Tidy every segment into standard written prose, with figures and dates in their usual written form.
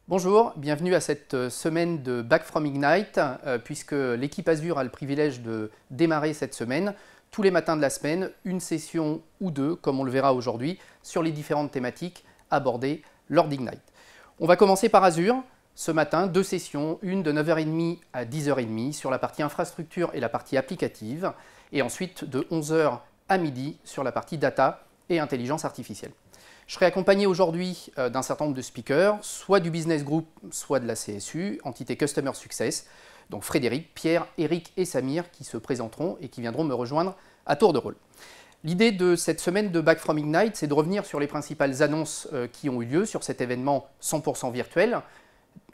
Bonjour, bienvenue à cette semaine de Back from Ignite, puisque l'équipe Azure a le privilège de démarrer cette semaine, tous les matins de la semaine, une session ou deux, comme on le verra aujourd'hui, sur les différentes thématiques abordées lors d'Ignite. On va commencer par Azure. Ce matin, deux sessions, une de 9h30 à 10h30 sur la partie infrastructure et la partie applicative, et ensuite de 11h à midi sur la partie data et intelligence artificielle. Je serai accompagné aujourd'hui d'un certain nombre de speakers, soit du Business Group, soit de la CSU, entité Customer Success. Donc Frédéric, Pierre, Eric et Samir qui se présenteront et qui viendront me rejoindre à tour de rôle. L'idée de cette semaine de Back from Ignite, c'est de revenir sur les principales annonces qui ont eu lieu sur cet événement 100% virtuel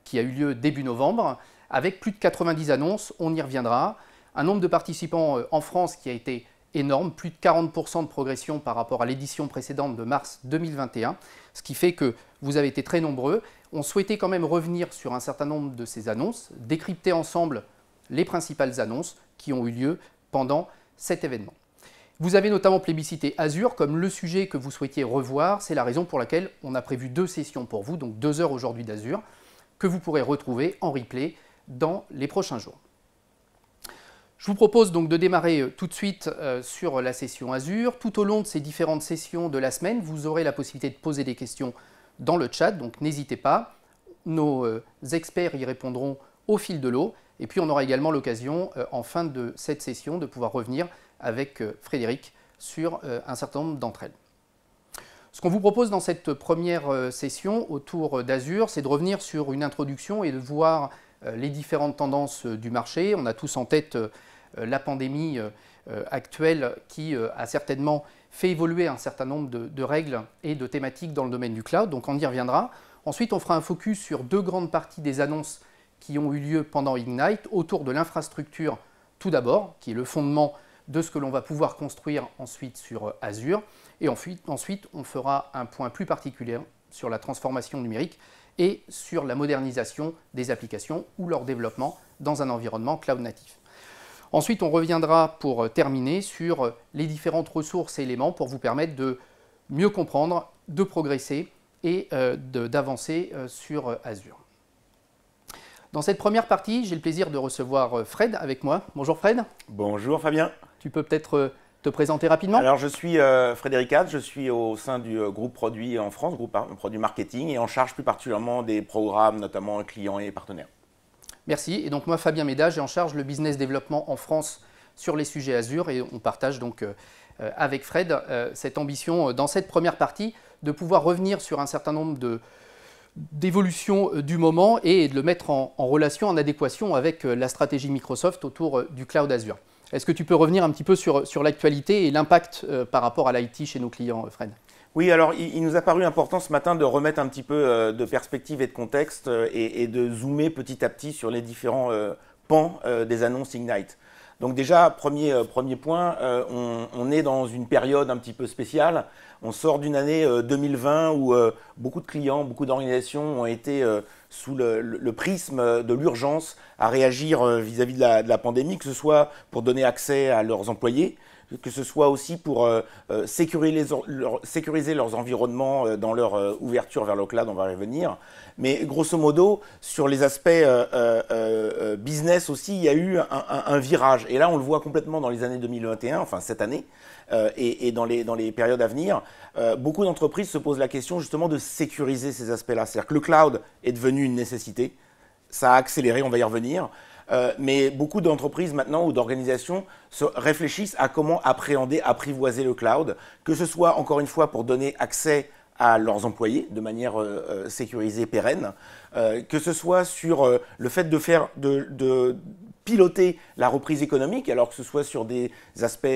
qui a eu lieu début novembre, avec plus de 90 annonces, on y reviendra. Un nombre de participants en France qui a été énorme, plus de 40% de progression par rapport à l'édition précédente de mars 2021, ce qui fait que vous avez été très nombreux. On souhaitait quand même revenir sur un certain nombre de ces annonces, décrypter ensemble les principales annonces qui ont eu lieu pendant cet événement. Vous avez notamment plébiscité Azure comme le sujet que vous souhaitiez revoir. C'est la raison pour laquelle on a prévu deux sessions pour vous, donc 2 heures aujourd'hui d'Azure, que vous pourrez retrouver en replay dans les prochains jours. Je vous propose donc de démarrer tout de suite sur la session Azure. Tout au long de ces différentes sessions de la semaine, vous aurez la possibilité de poser des questions dans le chat, donc n'hésitez pas. Nos experts y répondront au fil de l'eau. Et puis on aura également l'occasion, en fin de cette session, de pouvoir revenir avec Frédéric sur un certain nombre d'entre elles. Ce qu'on vous propose dans cette première session autour d'Azure, c'est de revenir sur une introduction et de voir les différentes tendances du marché. On a tous en tête la pandémie actuelle qui a certainement fait évoluer un certain nombre de règles et de thématiques dans le domaine du cloud, donc on y reviendra. Ensuite, on fera un focus sur deux grandes parties des annonces qui ont eu lieu pendant Ignite, autour de l'infrastructure tout d'abord, qui est le fondement de ce que l'on va pouvoir construire ensuite sur Azure. Et ensuite, on fera un point plus particulier sur la transformation numérique et sur la modernisation des applications ou leur développement dans un environnement cloud natif. Ensuite, on reviendra pour terminer sur les différentes ressources et éléments pour vous permettre de mieux comprendre, de progresser et d'avancer sur Azure. Dans cette première partie, j'ai le plaisir de recevoir Fred avec moi. Bonjour Fred. Bonjour Fabien. Tu peux peut-être te présenter rapidement? Alors je suis Frédéric Hatz, je suis au sein du groupe produit en France, groupe produit marketing, et en charge plus particulièrement des programmes, notamment clients et partenaires. Merci. Et donc moi, Fabien Méda, j'ai en charge le business développement en France sur les sujets Azure, et on partage donc avec Fred cette ambition dans cette première partie de pouvoir revenir sur un certain nombre d'évolutions du moment et de le mettre en relation, en adéquation avec la stratégie Microsoft autour du cloud Azure. Est-ce que tu peux revenir un petit peu sur l'actualité et l'impact par rapport à l'IT chez nos clients, Fred? Oui, alors il nous a paru important ce matin de remettre un petit peu de perspective et de contexte et de zoomer petit à petit sur les différents pans des annonces Ignite. Donc déjà, premier point, on est dans une période un petit peu spéciale. On sort d'une année 2020 où beaucoup de clients, beaucoup d'organisations ont été sous le prisme de l'urgence à réagir vis-à-vis de la pandémie, que ce soit pour donner accès à leurs employés, que ce soit aussi pour sécuriser leurs environnements dans leur ouverture vers le cloud, on va y revenir. Mais grosso modo, sur les aspects business aussi, il y a eu un virage. Et là, on le voit complètement dans les années 2021, enfin cette année, et dans les périodes à venir. Beaucoup d'entreprises se posent la question justement de sécuriser ces aspects-là. C'est-à-dire que le cloud est devenu une nécessité. Ça a accéléré, on va y revenir. Mais beaucoup d'entreprises maintenant ou d'organisations réfléchissent à comment appréhender, apprivoiser le cloud, que ce soit encore une fois pour donner accès à leurs employés de manière sécurisée, pérenne, que ce soit sur le fait de piloter la reprise économique, alors que ce soit sur des aspects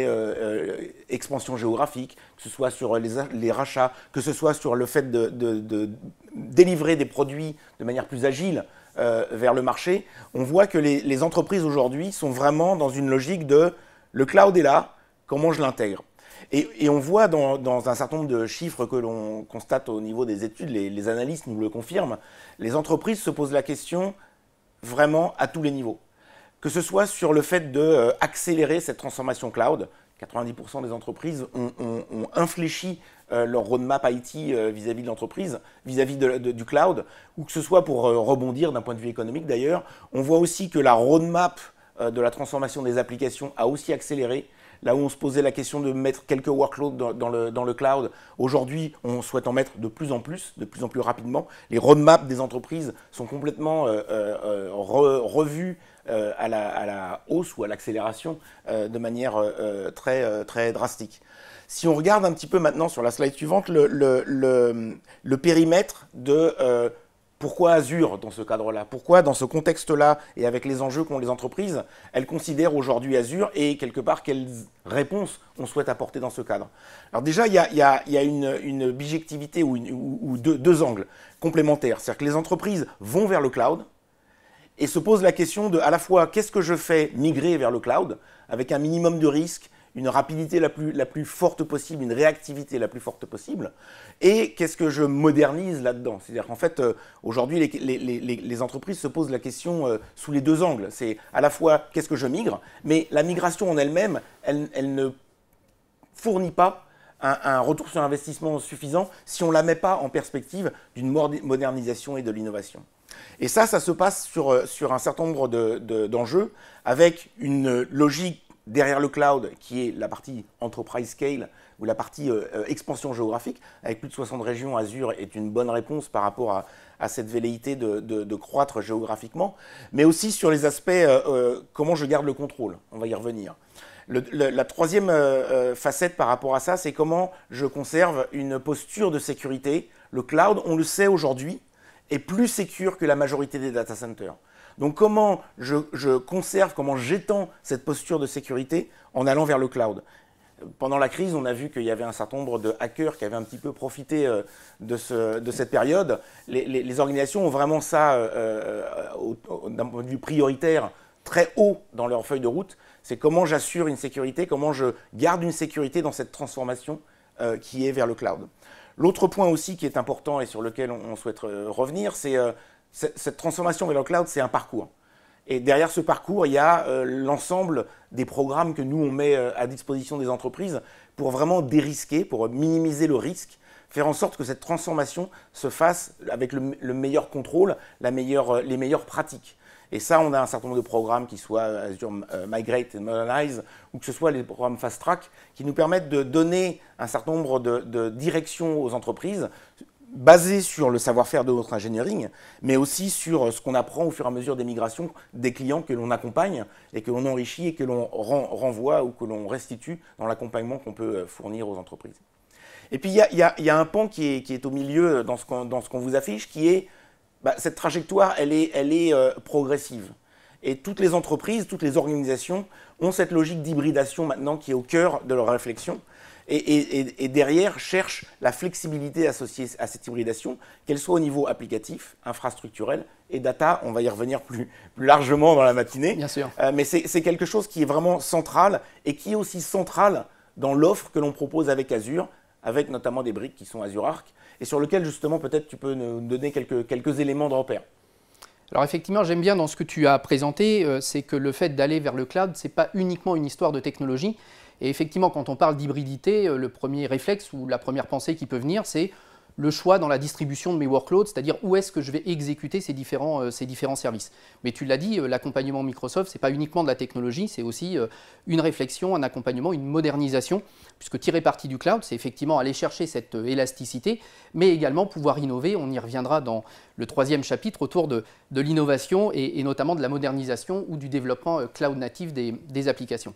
expansion géographique, que ce soit sur les rachats, que ce soit sur le fait de délivrer des produits de manière plus agile vers le marché. On voit que les entreprises aujourd'hui sont vraiment dans une logique de le cloud est là, comment je l'intègre. Et on voit dans un certain nombre de chiffres que l'on constate au niveau des études, les analystes nous le confirment, les entreprises se posent la question vraiment à tous les niveaux. Que ce soit sur le fait d'accélérer cette transformation cloud, 90% des entreprises ont infléchi leur roadmap IT vis-à-vis de l'entreprise, vis-à-vis du cloud, ou que ce soit pour rebondir d'un point de vue économique d'ailleurs. On voit aussi que la roadmap de la transformation des applications a aussi accéléré. Là où on se posait la question de mettre quelques workloads dans le cloud, aujourd'hui, on souhaite en mettre de plus en plus rapidement. Les roadmaps des entreprises sont complètement revus à la hausse ou à l'accélération de manière très drastique. Si on regarde un petit peu maintenant sur la slide suivante, le périmètre de pourquoi Azure dans ce cadre-là? Pourquoi dans ce contexte-là et avec les enjeux qu'ont les entreprises, elles considèrent aujourd'hui Azure et quelque part quelles réponses on souhaite apporter dans ce cadre? Alors déjà, il y a une bijectivité ou deux angles complémentaires. C'est-à-dire que les entreprises vont vers le cloud et se posent la question de à la fois qu'est-ce que je fais migrer vers le cloud avec un minimum de risque, une rapidité la plus forte possible, une réactivité la plus forte possible, et qu'est-ce que je modernise là-dedans? C'est-à-dire qu'en fait, aujourd'hui, les entreprises se posent la question sous les deux angles. C'est à la fois qu'est-ce que je migre, mais la migration en elle-même, elle ne fournit pas un retour sur investissement suffisant si on ne la met pas en perspective d'une modernisation et de l'innovation. Et ça se passe sur un certain nombre d'enjeux, avec une logique derrière le cloud, qui est la partie enterprise scale, ou la partie expansion géographique, avec plus de 60 régions, Azure est une bonne réponse par rapport à cette velléité de croître géographiquement, mais aussi sur les aspects comment je garde le contrôle, on va y revenir. La troisième facette par rapport à ça, c'est comment je conserve une posture de sécurité. Le cloud, on le sait aujourd'hui, est plus sécure que la majorité des data centers. Donc comment je conserve, comment j'étends cette posture de sécurité en allant vers le cloud? Pendant la crise, on a vu qu'il y avait un certain nombre de hackers qui avaient un petit peu profité de cette période. Les organisations ont vraiment ça, d'un point de vue prioritaire, très haut dans leur feuille de route. C'est comment j'assure une sécurité, comment je garde une sécurité dans cette transformation qui est vers le cloud. L'autre point aussi qui est important et sur lequel on souhaite revenir, c'est cette transformation vers le cloud, c'est un parcours. Et derrière ce parcours, il y a l'ensemble des programmes que nous, on met à disposition des entreprises pour vraiment dérisquer, pour minimiser le risque, faire en sorte que cette transformation se fasse avec le meilleur contrôle, les meilleures pratiques. Et ça, on a un certain nombre de programmes qui soient Azure Migrate et Modernize, ou que ce soit les programmes Fast Track, qui nous permettent de donner un certain nombre de directions aux entreprises, basé sur le savoir-faire de notre engineering, mais aussi sur ce qu'on apprend au fur et à mesure des migrations des clients que l'on accompagne et que l'on enrichit et que l'on renvoie ou que l'on restitue dans l'accompagnement qu'on peut fournir aux entreprises. Et puis, il y a un pan qui est au milieu dans ce qu'on vous affiche, qui est cette trajectoire, elle est progressive. Et toutes les entreprises, toutes les organisations ont cette logique d'hybridation maintenant qui est au cœur de leur réflexion. Et derrière, cherchent la flexibilité associée à cette hybridation, qu'elle soit au niveau applicatif, infrastructurel et data. On va y revenir plus largement dans la matinée. Bien sûr. Mais c'est quelque chose qui est vraiment central et qui est aussi central dans l'offre que l'on propose avec Azure, avec notamment des briques qui sont Azure Arc, et sur lequel justement peut-être tu peux nous donner quelques éléments de repère. Alors effectivement, j'aime bien dans ce que tu as présenté, c'est que le fait d'aller vers le cloud, ce n'est pas uniquement une histoire de technologie. Et effectivement, quand on parle d'hybridité, le premier réflexe ou la première pensée qui peut venir, c'est le choix dans la distribution de mes workloads, c'est-à-dire où est-ce que je vais exécuter ces différents services. Mais tu l'as dit, l'accompagnement Microsoft, ce n'est pas uniquement de la technologie, c'est aussi une réflexion, un accompagnement, une modernisation, puisque tirer parti du cloud, c'est effectivement aller chercher cette élasticité, mais également pouvoir innover. On y reviendra dans le troisième chapitre autour de l'innovation et notamment de la modernisation ou du développement cloud natif des applications.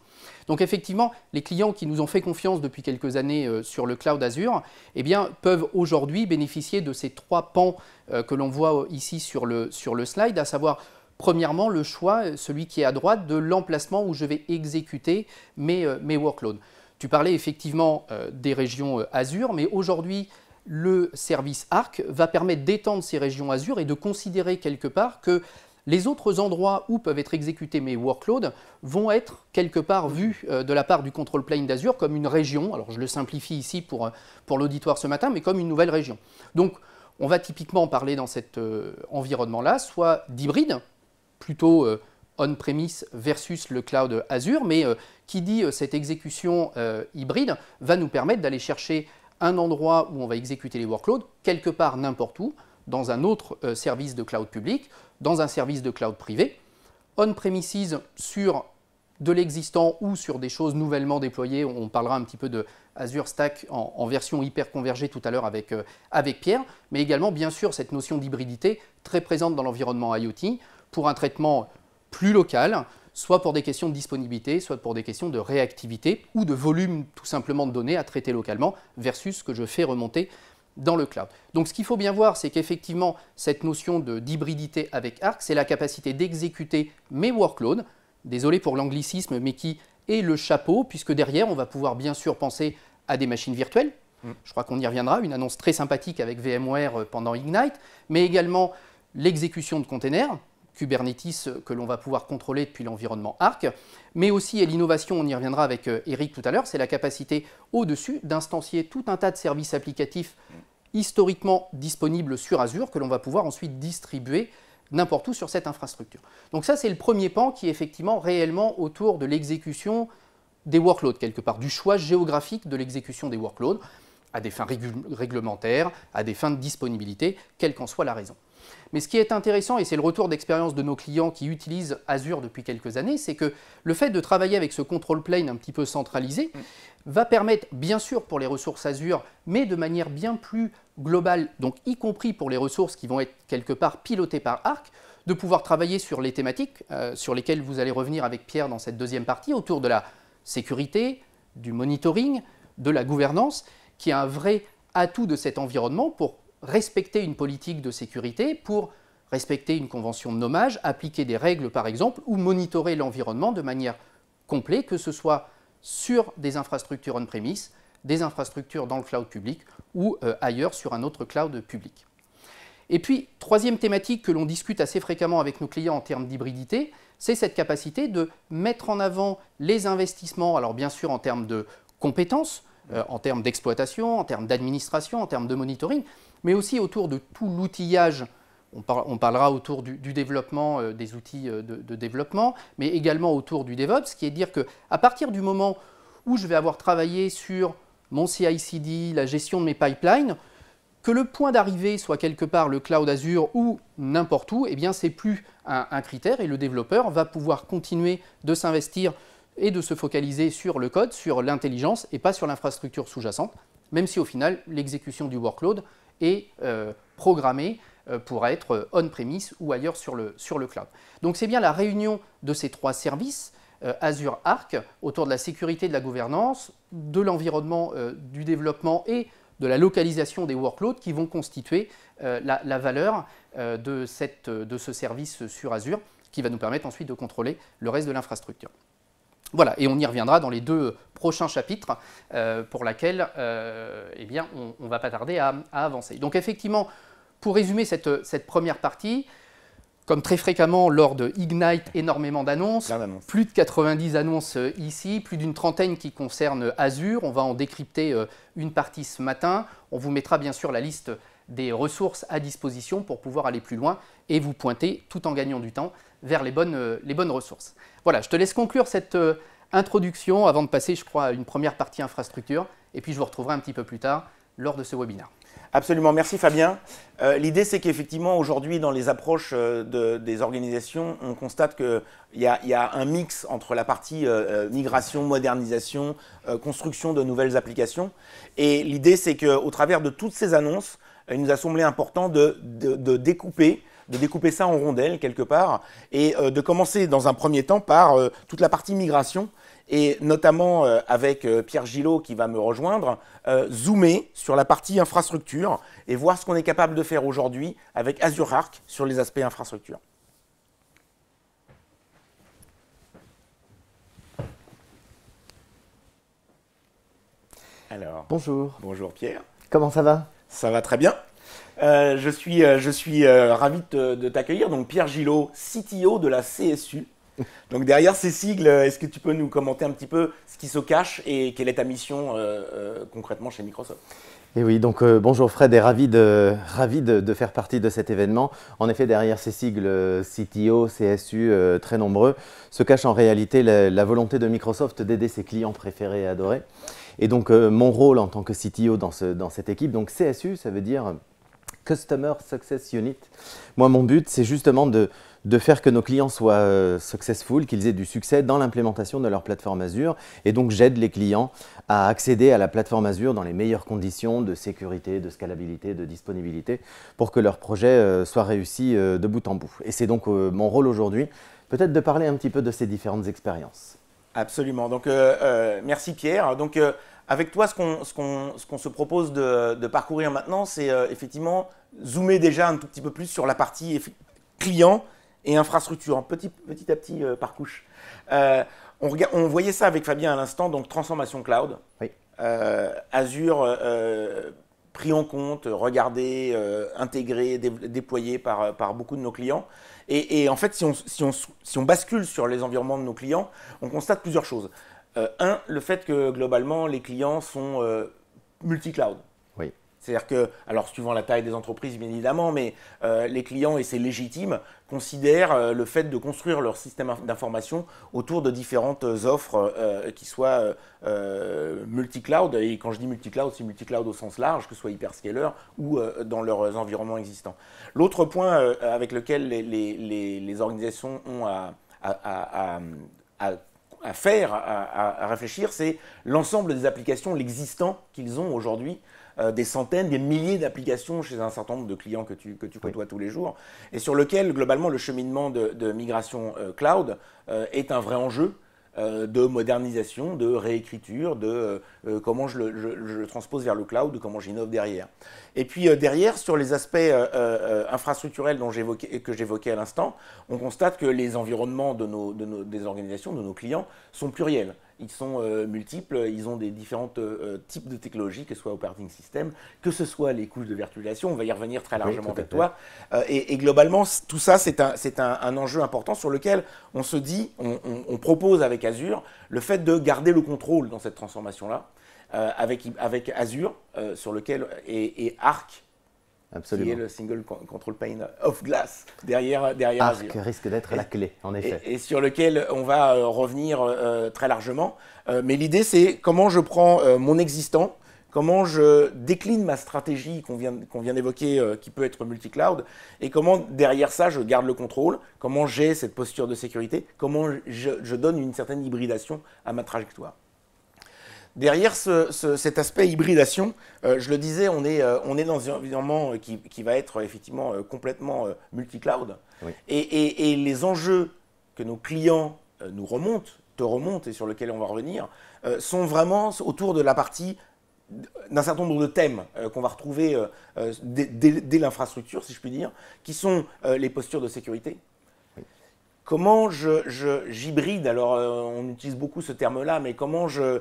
Donc effectivement, les clients qui nous ont fait confiance depuis quelques années sur le cloud Azure, eh bien, peuvent aujourd'hui bénéficier de ces trois pans que l'on voit ici sur le slide, à savoir premièrement le choix, celui qui est à droite, de l'emplacement où je vais exécuter mes workloads. Tu parlais effectivement des régions Azure, mais aujourd'hui, le service Arc va permettre d'étendre ces régions Azure et de considérer quelque part que les autres endroits où peuvent être exécutés mes workloads vont être quelque part vus de la part du control plane d'Azure comme une région. Alors je le simplifie ici pour l'auditoire ce matin, mais comme une nouvelle région. Donc on va typiquement parler dans cet environnement-là, soit d'hybride, plutôt on-premise versus le cloud Azure, mais qui dit cette exécution hybride va nous permettre d'aller chercher un endroit où on va exécuter les workloads, quelque part n'importe où, dans un autre service de cloud public, dans un service de cloud privé, on-premises sur de l'existant ou sur des choses nouvellement déployées. On parlera un petit peu de Azure Stack en version hyper convergée tout à l'heure avec Pierre, mais également bien sûr cette notion d'hybridité très présente dans l'environnement IoT pour un traitement plus local, soit pour des questions de disponibilité, soit pour des questions de réactivité ou de volume tout simplement de données à traiter localement versus ce que je fais remonter dans le cloud. Donc ce qu'il faut bien voir, c'est qu'effectivement cette notion d'hybridité avec Arc, c'est la capacité d'exécuter mes workloads, désolé pour l'anglicisme, mais qui est le chapeau, puisque derrière, on va pouvoir bien sûr penser à des machines virtuelles. Je crois qu'on y reviendra, une annonce très sympathique avec VMware pendant Ignite, mais également l'exécution de containers, Kubernetes que l'on va pouvoir contrôler depuis l'environnement Arc, mais aussi, et l'innovation, on y reviendra avec Eric tout à l'heure, c'est la capacité au-dessus d'instancier tout un tas de services applicatifs historiquement disponibles sur Azure que l'on va pouvoir ensuite distribuer n'importe où sur cette infrastructure. Donc ça, c'est le premier pan qui est effectivement réellement autour de l'exécution des workloads, quelque part, du choix géographique de l'exécution des workloads, à des fins réglementaires, à des fins de disponibilité, quelle qu'en soit la raison. Mais ce qui est intéressant, et c'est le retour d'expérience de nos clients qui utilisent Azure depuis quelques années, c'est que le fait de travailler avec ce control plane un petit peu centralisé va permettre, bien sûr pour les ressources Azure, mais de manière bien plus globale, donc y compris pour les ressources qui vont être quelque part pilotées par Arc, de pouvoir travailler sur les thématiques sur lesquelles vous allez revenir avec Pierre dans cette deuxième partie, autour de la sécurité, du monitoring, de la gouvernance, qui est un vrai atout de cet environnement pour respecter une politique de sécurité, pour respecter une convention de nommage, appliquer des règles par exemple, ou monitorer l'environnement de manière complète, que ce soit sur des infrastructures on-premise, des infrastructures dans le cloud public ou ailleurs sur un autre cloud public. Et puis, troisième thématique que l'on discute assez fréquemment avec nos clients en termes d'hybridité, c'est cette capacité de mettre en avant les investissements, alors bien sûr en termes de compétences, en termes d'exploitation, en termes d'administration, en termes de monitoring, mais aussi autour de tout l'outillage. On parlera autour du développement, des outils de développement, mais également autour du DevOps, qui est de dire qu'à partir du moment où je vais avoir travaillé sur mon CI/CD, la gestion de mes pipelines, que le point d'arrivée soit quelque part le cloud Azure ou n'importe où, eh bien c'est plus un critère et le développeur va pouvoir continuer de s'investir et de se focaliser sur le code, sur l'intelligence et pas sur l'infrastructure sous-jacente, même si au final l'exécution du workload est programmée pour être on-premise ou ailleurs sur le cloud. Donc c'est bien la réunion de ces trois services, Azure Arc, autour de la sécurité, de la gouvernance, de l'environnement du développement et de la localisation des workloads qui vont constituer la valeur de ce service sur Azure qui va nous permettre ensuite de contrôler le reste de l'infrastructure. Voilà, et on y reviendra dans les deux prochains chapitres pour lesquels eh bien, on ne va pas tarder à avancer. Donc effectivement, pour résumer cette première partie, comme très fréquemment lors de Ignite, énormément d'annonces, plus de 90 annonces ici, plus d'une trentaine qui concernent Azure. On va en décrypter une partie ce matin. On vous mettra bien sûr la liste des ressources à disposition pour pouvoir aller plus loin et vous pointer, tout en gagnant du temps, vers les bonnes ressources. Voilà, je te laisse conclure cette introduction avant de passer, je crois, à une première partie infrastructure. Et puis je vous retrouverai un petit peu plus tard lors de ce webinaire. Absolument, merci Fabien. L'idée, c'est qu'effectivement, aujourd'hui, dans les approches des organisations, on constate qu'il y a un mix entre la partie migration, modernisation, construction de nouvelles applications. Et l'idée, c'est qu'au travers de toutes ces annonces, il nous a semblé important de découper ça en rondelles quelque part et de commencer dans un premier temps par toute la partie migration et notamment avec Pierre Gillot qui va me rejoindre, zoomer sur la partie infrastructure et voir ce qu'on est capable de faire aujourd'hui avec Azure Arc sur les aspects infrastructure. Alors, bonjour Pierre. Comment ça va? Ça va très bien. Je suis ravi de t'accueillir. Donc Pierre Gillot, CTO de la CSU. Donc derrière ces sigles, est-ce que tu peux nous commenter un petit peu ce qui se cache et quelle est ta mission concrètement chez Microsoft? Et oui, donc bonjour Fred et ravi de faire partie de cet événement. En effet, derrière ces sigles CTO, CSU très nombreux, se cache en réalité la volonté de Microsoft d'aider ses clients préférés et adorés. Et donc mon rôle en tant que CTO dans cette équipe, donc CSU, ça veut dire Customer Success Unit. Moi, mon but, c'est justement de faire que nos clients soient successful, qu'ils aient du succès dans l'implémentation de leur plateforme Azure. Et donc, j'aide les clients à accéder à la plateforme Azure dans les meilleures conditions de sécurité, de scalabilité, de disponibilité pour que leur projet soit réussi de bout en bout. Et c'est donc mon rôle aujourd'hui, peut-être de parler un petit peu de ces différentes expériences. Absolument. Donc, merci Pierre. Donc, avec toi, ce qu'on se propose de parcourir maintenant, c'est effectivement zoomer déjà un tout petit peu plus sur la partie client et infrastructure, petit à petit par couche. On voyait ça avec Fabien à l'instant, donc transformation cloud. Oui. Azure pris en compte, regardé, intégré, déployé par beaucoup de nos clients. Et en fait, si on bascule sur les environnements de nos clients, on constate plusieurs choses. Le fait que globalement, les clients sont multi-cloud. Oui. C'est-à-dire que, alors suivant la taille des entreprises bien évidemment, mais les clients, et c'est légitime, considèrent le fait de construire leur système d'information autour de différentes offres qui soient multi-cloud. Et quand je dis multi-cloud, c'est multi-cloud au sens large, que ce soit hyperscaler ou dans leurs environnements existants. L'autre point avec lequel les organisations ont à réfléchir, c'est l'ensemble des applications, l'existant qu'ils ont aujourd'hui, des centaines, des milliers d'applications chez un certain nombre de clients que tu côtoies tous les jours, et sur lequel, globalement, le cheminement de migration cloud est un vrai enjeu de modernisation, de réécriture, de comment je le transpose vers le cloud, de comment j'innove derrière. Et puis derrière, sur les aspects infrastructurels que j'évoquais à l'instant, on constate que les environnements des organisations, de nos clients, sont pluriels. Ils sont multiples, ils ont des différents types de technologies, que ce soit operating system, que ce soit les couches de virtualisation, on va y revenir très largement avec toi. Et globalement, tout ça, c'est un enjeu important sur lequel on se dit, on propose avec Azure le fait de garder le contrôle dans cette transformation-là, avec Azure, sur lequel, et Arc, Absolument. qui est le single control pane of glass derrière Arc Azure. risque d'être la clé, en effet. Et sur lequel on va revenir très largement. Mais l'idée, c'est comment je prends mon existant, comment je décline ma stratégie qu'on vient d'évoquer, qui peut être multi-cloud, et comment derrière ça, je garde le contrôle, comment j'ai cette posture de sécurité, comment je donne une certaine hybridation à ma trajectoire. Derrière cet aspect hybridation, je le disais, on est dans un environnement qui va être effectivement complètement multi-cloud. Oui. Et les enjeux que nos clients te remontent et sur lesquels on va revenir, sont vraiment autour de la partie d'un certain nombre de thèmes qu'on va retrouver dès l'infrastructure, si je puis dire, qui sont les postures de sécurité. Comment j'hybride, alors on utilise beaucoup ce terme-là, mais comment je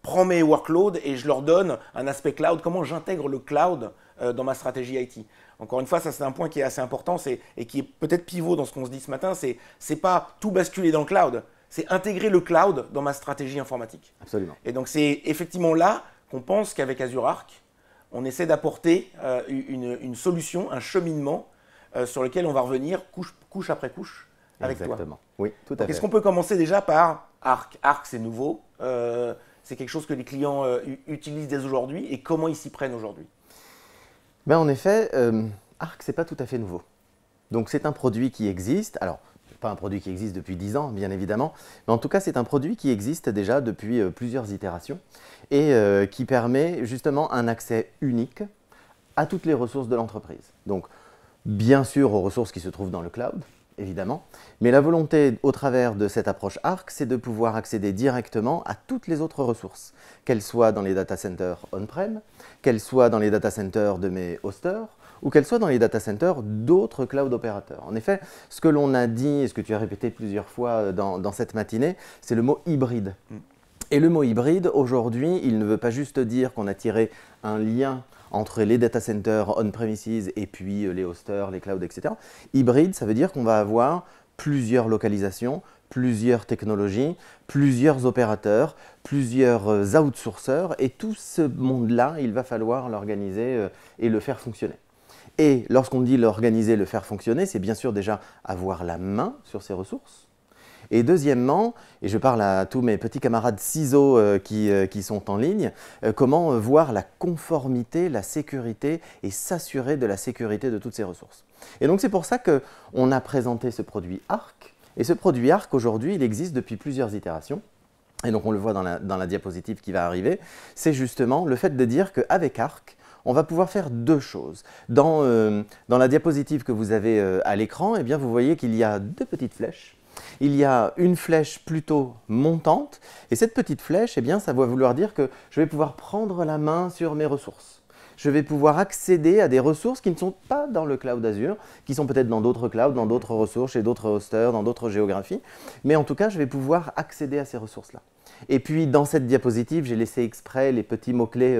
prends mes workloads et je leur donne un aspect cloud, comment j'intègre le cloud dans ma stratégie IT. Encore une fois, ça c'est un point qui est assez important et qui est peut-être pivot dans ce qu'on se dit ce matin, c'est pas tout basculer dans le cloud, c'est intégrer le cloud dans ma stratégie informatique. Absolument. Et donc c'est effectivement là qu'on pense qu'avec Azure Arc, on essaie d'apporter une solution, un cheminement sur lequel on va revenir couche après couche avec toi. Exactement. Oui, tout à fait. Est-ce qu'on peut commencer déjà par Arc? Arc, c'est nouveau. C'est quelque chose que les clients utilisent dès aujourd'hui. Et comment ils s'y prennent aujourd'hui? Ben, en effet, Arc, ce n'est pas tout à fait nouveau. Donc, c'est un produit qui existe. Alors, pas un produit qui existe depuis 10 ans, bien évidemment. Mais en tout cas, c'est un produit qui existe déjà depuis plusieurs itérations et qui permet justement un accès unique à toutes les ressources de l'entreprise. Donc, bien sûr aux ressources qui se trouvent dans le cloud, évidemment, mais la volonté au travers de cette approche Arc, c'est de pouvoir accéder directement à toutes les autres ressources, qu'elles soient dans les data centers on-prem, qu'elles soient dans les data centers de mes hosters, ou qu'elles soient dans les data centers d'autres cloud opérateurs. En effet, ce que l'on a dit, et ce que tu as répété plusieurs fois dans cette matinée, c'est le mot hybride. Et le mot hybride, aujourd'hui, il ne veut pas juste dire qu'on a tiré un lien entre les data centers on-premises et puis les hosters, les clouds, etc. Hybride, ça veut dire qu'on va avoir plusieurs localisations, plusieurs technologies, plusieurs opérateurs, plusieurs outsourceurs, et tout ce monde-là, il va falloir l'organiser et le faire fonctionner. Et lorsqu'on dit l'organiser, le faire fonctionner, c'est bien sûr déjà avoir la main sur ces ressources. Et deuxièmement, et je parle à tous mes petits camarades ciseaux qui sont en ligne, comment voir la conformité, la sécurité et s'assurer de la sécurité de toutes ces ressources. Et donc c'est pour ça qu'on a présenté ce produit Arc. Et ce produit Arc, aujourd'hui, il existe depuis plusieurs itérations. Et donc on le voit dans la diapositive qui va arriver. C'est justement le fait de dire qu'avec Arc, on va pouvoir faire deux choses. Dans la diapositive que vous avez à l'écran, eh bien, vous voyez qu'il y a deux petites flèches. Il y a une flèche plutôt montante, et cette petite flèche, eh bien, ça va vouloir dire que je vais pouvoir prendre la main sur mes ressources. Je vais pouvoir accéder à des ressources qui ne sont pas dans le cloud Azure, qui sont peut-être dans d'autres clouds, dans d'autres ressources, chez d'autres hosters, dans d'autres géographies, mais en tout cas, je vais pouvoir accéder à ces ressources-là. Et puis, dans cette diapositive, j'ai laissé exprès les petits mots-clés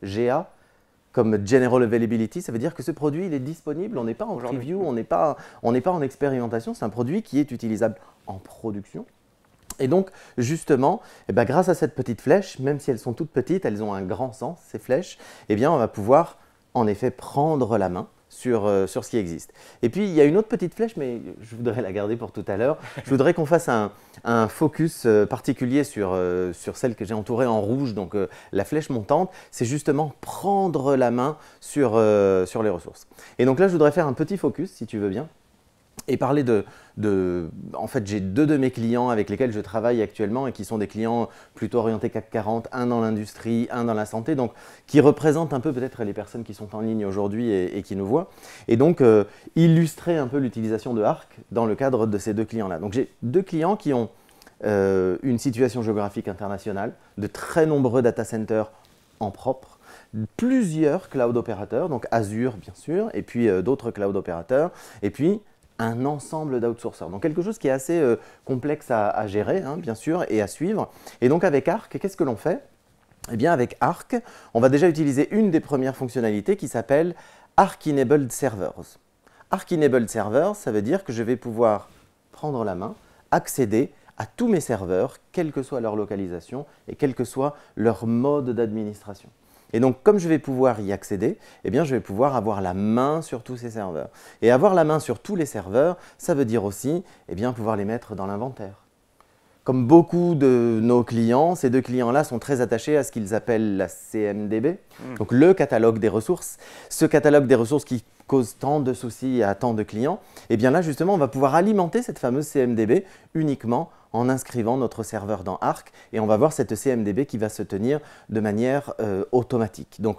GA, comme General Availability, ça veut dire que ce produit il est disponible, on n'est pas en preview, on n'est pas en expérimentation, c'est un produit qui est utilisable en production. Et donc, justement, eh bien, grâce à cette petite flèche, même si elles sont toutes petites, elles ont un grand sens, ces flèches, eh bien, on va pouvoir en effet prendre la main sur ce qui existe. Et puis, il y a une autre petite flèche, mais je voudrais la garder pour tout à l'heure. Je voudrais qu'on fasse un focus particulier sur celle que j'ai entourée en rouge, donc la flèche montante. C'est justement prendre la main sur les ressources. Et donc là, je voudrais faire un petit focus, si tu veux bien, et parler en fait, j'ai deux de mes clients avec lesquels je travaille actuellement et qui sont des clients plutôt orientés CAC 40, un dans l'industrie, un dans la santé, donc qui représentent un peu peut-être les personnes qui sont en ligne aujourd'hui et qui nous voient. Et donc, illustrer un peu l'utilisation de Arc dans le cadre de ces deux clients-là. Donc, j'ai deux clients qui ont une situation géographique internationale, de très nombreux data centers en propre, plusieurs cloud opérateurs, donc Azure bien sûr, et puis d'autres cloud opérateurs, et puis un ensemble d'outsourceurs. Donc quelque chose qui est assez complexe à gérer, hein, bien sûr, et à suivre. Et donc avec Arc, qu'est-ce que l'on fait? Eh bien avec Arc, on va déjà utiliser une des premières fonctionnalités qui s'appelle Arc Enabled Servers. Arc Enabled Servers, ça veut dire que je vais pouvoir prendre la main, accéder à tous mes serveurs, quelle que soit leur localisation et quel que soit leur mode d'administration. Et donc, comme je vais pouvoir y accéder, eh bien, je vais pouvoir avoir la main sur tous ces serveurs. Et avoir la main sur tous les serveurs, ça veut dire aussi eh bien, pouvoir les mettre dans l'inventaire. Comme beaucoup de nos clients, ces deux clients-là sont très attachés à ce qu'ils appellent la CMDB, donc le catalogue des ressources. Ce catalogue des ressources qui cause tant de soucis à tant de clients, eh bien là, justement, on va pouvoir alimenter cette fameuse CMDB uniquement en inscrivant notre serveur dans Arc, et on va voir cette CMDB qui va se tenir de manière automatique. Donc,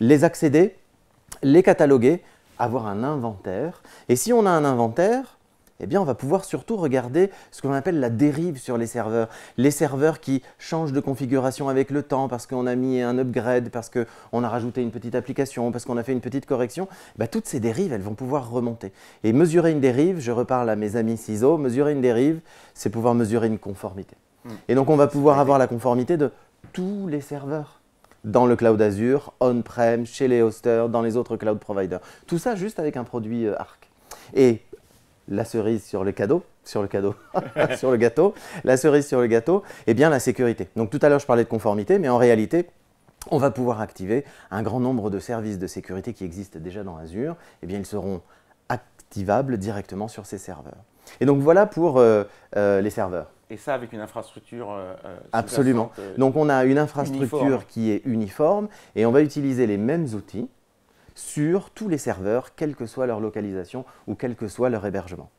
les accéder, les cataloguer, avoir un inventaire. Et si on a un inventaire, eh bien, on va pouvoir surtout regarder ce qu'on appelle la dérive sur les serveurs. Les serveurs qui changent de configuration avec le temps parce qu'on a mis un upgrade, parce qu'on a rajouté une petite application, parce qu'on a fait une petite correction. Bah, toutes ces dérives, elles vont pouvoir remonter. Et mesurer une dérive, je reparle à mes amis ciseaux, mesurer une dérive, c'est pouvoir mesurer une conformité. Et donc, on va pouvoir avoir la conformité de tous les serveurs dans le cloud Azure, on-prem, chez les hosters, dans les autres cloud providers. Tout ça juste avec un produit Arc. Et la cerise sur le cadeau, sur le gâteau, la cerise sur le gâteau, eh bien la sécurité. Donc tout à l'heure je parlais de conformité, mais en réalité, on va pouvoir activer un grand nombre de services de sécurité qui existent déjà dans Azure. Eh bien ils seront activables directement sur ces serveurs. Et donc voilà pour les serveurs. Et ça avec une infrastructure absolument. Donc on a une infrastructure uniforme. Qui est uniforme et on va utiliser les mêmes outils sur tous les serveurs, quelle que soit leur localisation ou quel que soit leur hébergement.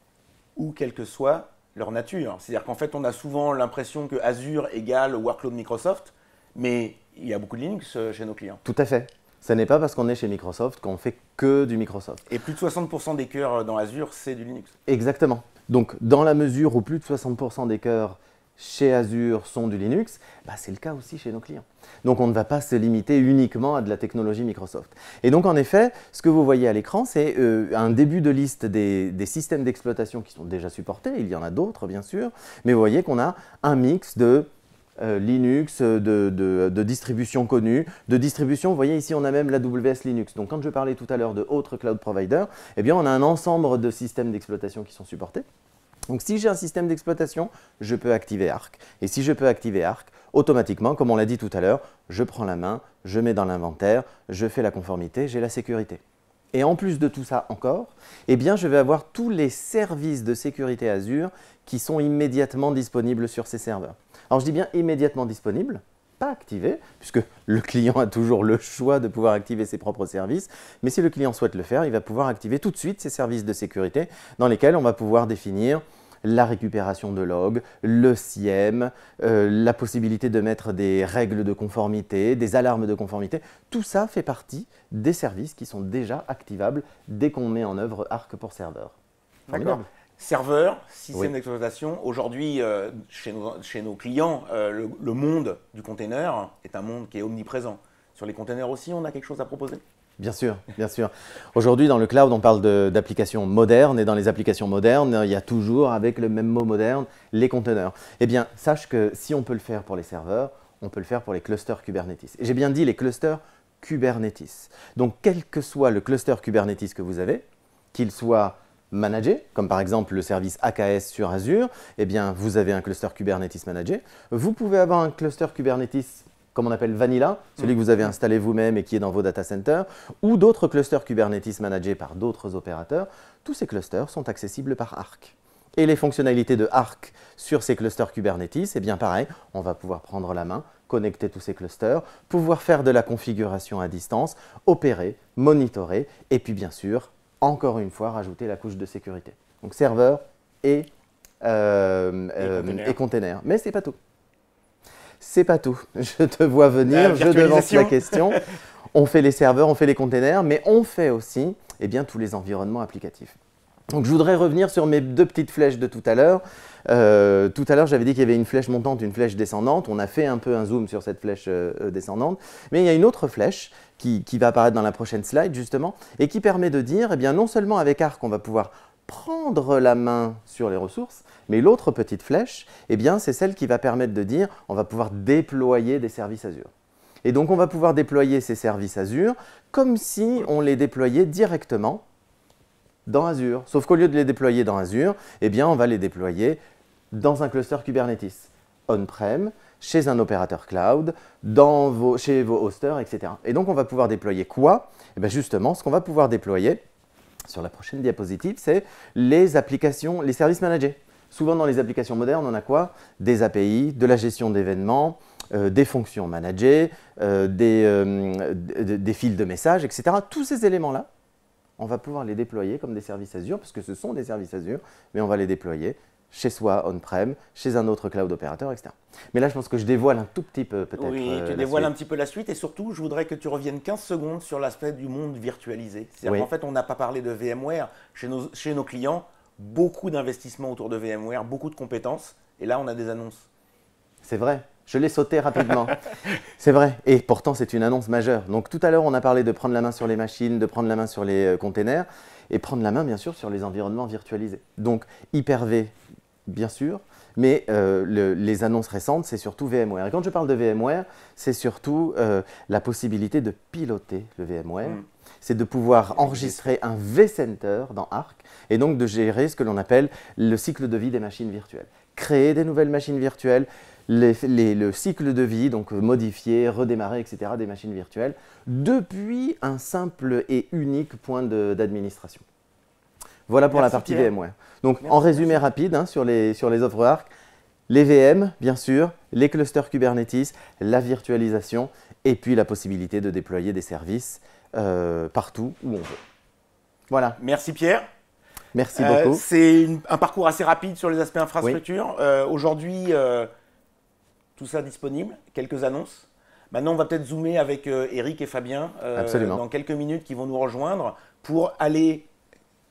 Ou quelle que soit leur nature. C'est-à-dire qu'en fait, on a souvent l'impression que Azure égale workload Microsoft, mais il y a beaucoup de Linux chez nos clients. Tout à fait. Ce n'est pas parce qu'on est chez Microsoft qu'on fait que du Microsoft. Et plus de 60% des cœurs dans Azure, c'est du Linux. Exactement. Donc, dans la mesure où plus de 60% des cœurs chez Azure sont du Linux, bah, c'est le cas aussi chez nos clients. Donc on ne va pas se limiter uniquement à de la technologie Microsoft. Et donc en effet, ce que vous voyez à l'écran, c'est un début de liste des systèmes d'exploitation qui sont déjà supportés. Il y en a d'autres bien sûr, mais vous voyez qu'on a un mix de Linux, de distributions connues, de distributions, vous voyez ici on a même l'AWS Linux. Donc quand je parlais tout à l'heure de autres cloud providers, eh bien on a un ensemble de systèmes d'exploitation qui sont supportés. Donc si j'ai un système d'exploitation, je peux activer Arc. Et si je peux activer Arc, automatiquement, comme on l'a dit tout à l'heure, je prends la main, je mets dans l'inventaire, je fais la conformité, j'ai la sécurité. Et en plus de tout ça encore, eh bien, je vais avoir tous les services de sécurité Azure qui sont immédiatement disponibles sur ces serveurs. Alors je dis bien immédiatement disponibles, pas activés, puisque le client a toujours le choix de pouvoir activer ses propres services, mais si le client souhaite le faire, il va pouvoir activer tout de suite ces services de sécurité dans lesquels on va pouvoir définir la récupération de logs, le SIEM, la possibilité de mettre des règles de conformité, des alarmes de conformité. Tout ça fait partie des services qui sont déjà activables dès qu'on met en œuvre Arc pour serveur. D'accord. Serveur, système Oui. d'exploitation. Aujourd'hui, chez nos clients, le monde du container est un monde qui est omniprésent. Sur les containers aussi, on a quelque chose à proposer? Bien sûr, bien sûr. Aujourd'hui, dans le cloud, on parle d'applications modernes et dans les applications modernes, il y a toujours, avec le même mot moderne, les conteneurs. Eh bien, sache que si on peut le faire pour les serveurs, on peut le faire pour les clusters Kubernetes. Et j'ai bien dit les clusters Kubernetes. Donc, quel que soit le cluster Kubernetes que vous avez, qu'il soit managé, comme par exemple le service AKS sur Azure, eh bien, vous avez un cluster Kubernetes managé. Vous pouvez avoir un cluster Kubernetes comme on appelle Vanilla, celui que vous avez installé vous-même et qui est dans vos data centers, ou d'autres clusters Kubernetes managés par d'autres opérateurs. Tous ces clusters sont accessibles par Arc. Et les fonctionnalités de Arc sur ces clusters Kubernetes, eh bien pareil, on va pouvoir prendre la main, connecter tous ces clusters, pouvoir faire de la configuration à distance, opérer, monitorer, et puis bien sûr, encore une fois, rajouter la couche de sécurité. Donc serveur et container. Mais ce n'est pas tout. C'est pas tout. Je te vois venir, je devance la question. On fait les serveurs, on fait les containers, mais on fait aussi tous les environnements applicatifs. Donc, je voudrais revenir sur mes deux petites flèches de tout à l'heure. Tout à l'heure, j'avais dit qu'il y avait une flèche montante, une flèche descendante. On a fait un peu un zoom sur cette flèche descendante. Mais il y a une autre flèche qui va apparaître dans la prochaine slide, justement, et qui permet de dire, non seulement avec Arc, on va pouvoir prendre la main sur les ressources, mais l'autre petite flèche, c'est celle qui va permettre de dire on va pouvoir déployer des services Azure. Et donc, on va pouvoir déployer ces services Azure comme si on les déployait directement dans Azure. Sauf qu'au lieu de les déployer dans Azure, on va les déployer dans un cluster Kubernetes, on-prem, chez un opérateur cloud, chez vos hosters, etc. Et donc, on va pouvoir déployer quoi? Justement, ce qu'on va pouvoir déployer, sur la prochaine diapositive, c'est les applications, les services managés. Souvent, dans les applications modernes, on a quoi? Des API, de la gestion d'événements, des fonctions managées, des fils de messages, etc. Tous ces éléments-là, on va pouvoir les déployer comme des services Azure, parce que ce sont des services Azure, mais on va les déployer chez soi, on-prem, chez un autre cloud opérateur, etc. Mais là, je pense que je dévoile un tout petit peu peut-être. Oui, tu dévoiles un petit peu la suite et surtout, je voudrais que tu reviennes 15 secondes sur l'aspect du monde virtualisé. C'est-à-dire qu'en fait, on n'a pas parlé de VMware chez nos clients, beaucoup d'investissements autour de VMware, beaucoup de compétences, et là, on a des annonces. C'est vrai, je l'ai sauté rapidement. C'est vrai, et pourtant, c'est une annonce majeure. Donc, tout à l'heure, on a parlé de prendre la main sur les machines, de prendre la main sur les containers, et prendre la main, bien sûr, sur les environnements virtualisés. Donc, Hyper-V, bien sûr, mais les annonces récentes, c'est surtout VMware. Et quand je parle de VMware, c'est surtout la possibilité de piloter le VMware. C'est de pouvoir enregistrer un vCenter dans Arc et donc de gérer ce que l'on appelle le cycle de vie des machines virtuelles. Créer des nouvelles machines virtuelles, le cycle de vie, donc modifier, redémarrer, etc. des machines virtuelles, depuis un simple et unique point d'administration. Voilà pour la partie VMware. Donc, en résumé rapide sur les offres Arc, les VM, bien sûr, les clusters Kubernetes, la virtualisation et puis la possibilité de déployer des services partout où on veut. Voilà. Merci Pierre. Merci beaucoup. C'est un parcours assez rapide sur les aspects infrastructure. Oui. Aujourd'hui, tout ça disponible, quelques annonces. Maintenant, on va peut-être zoomer avec Eric et Fabien dans quelques minutes qui vont nous rejoindre pour aller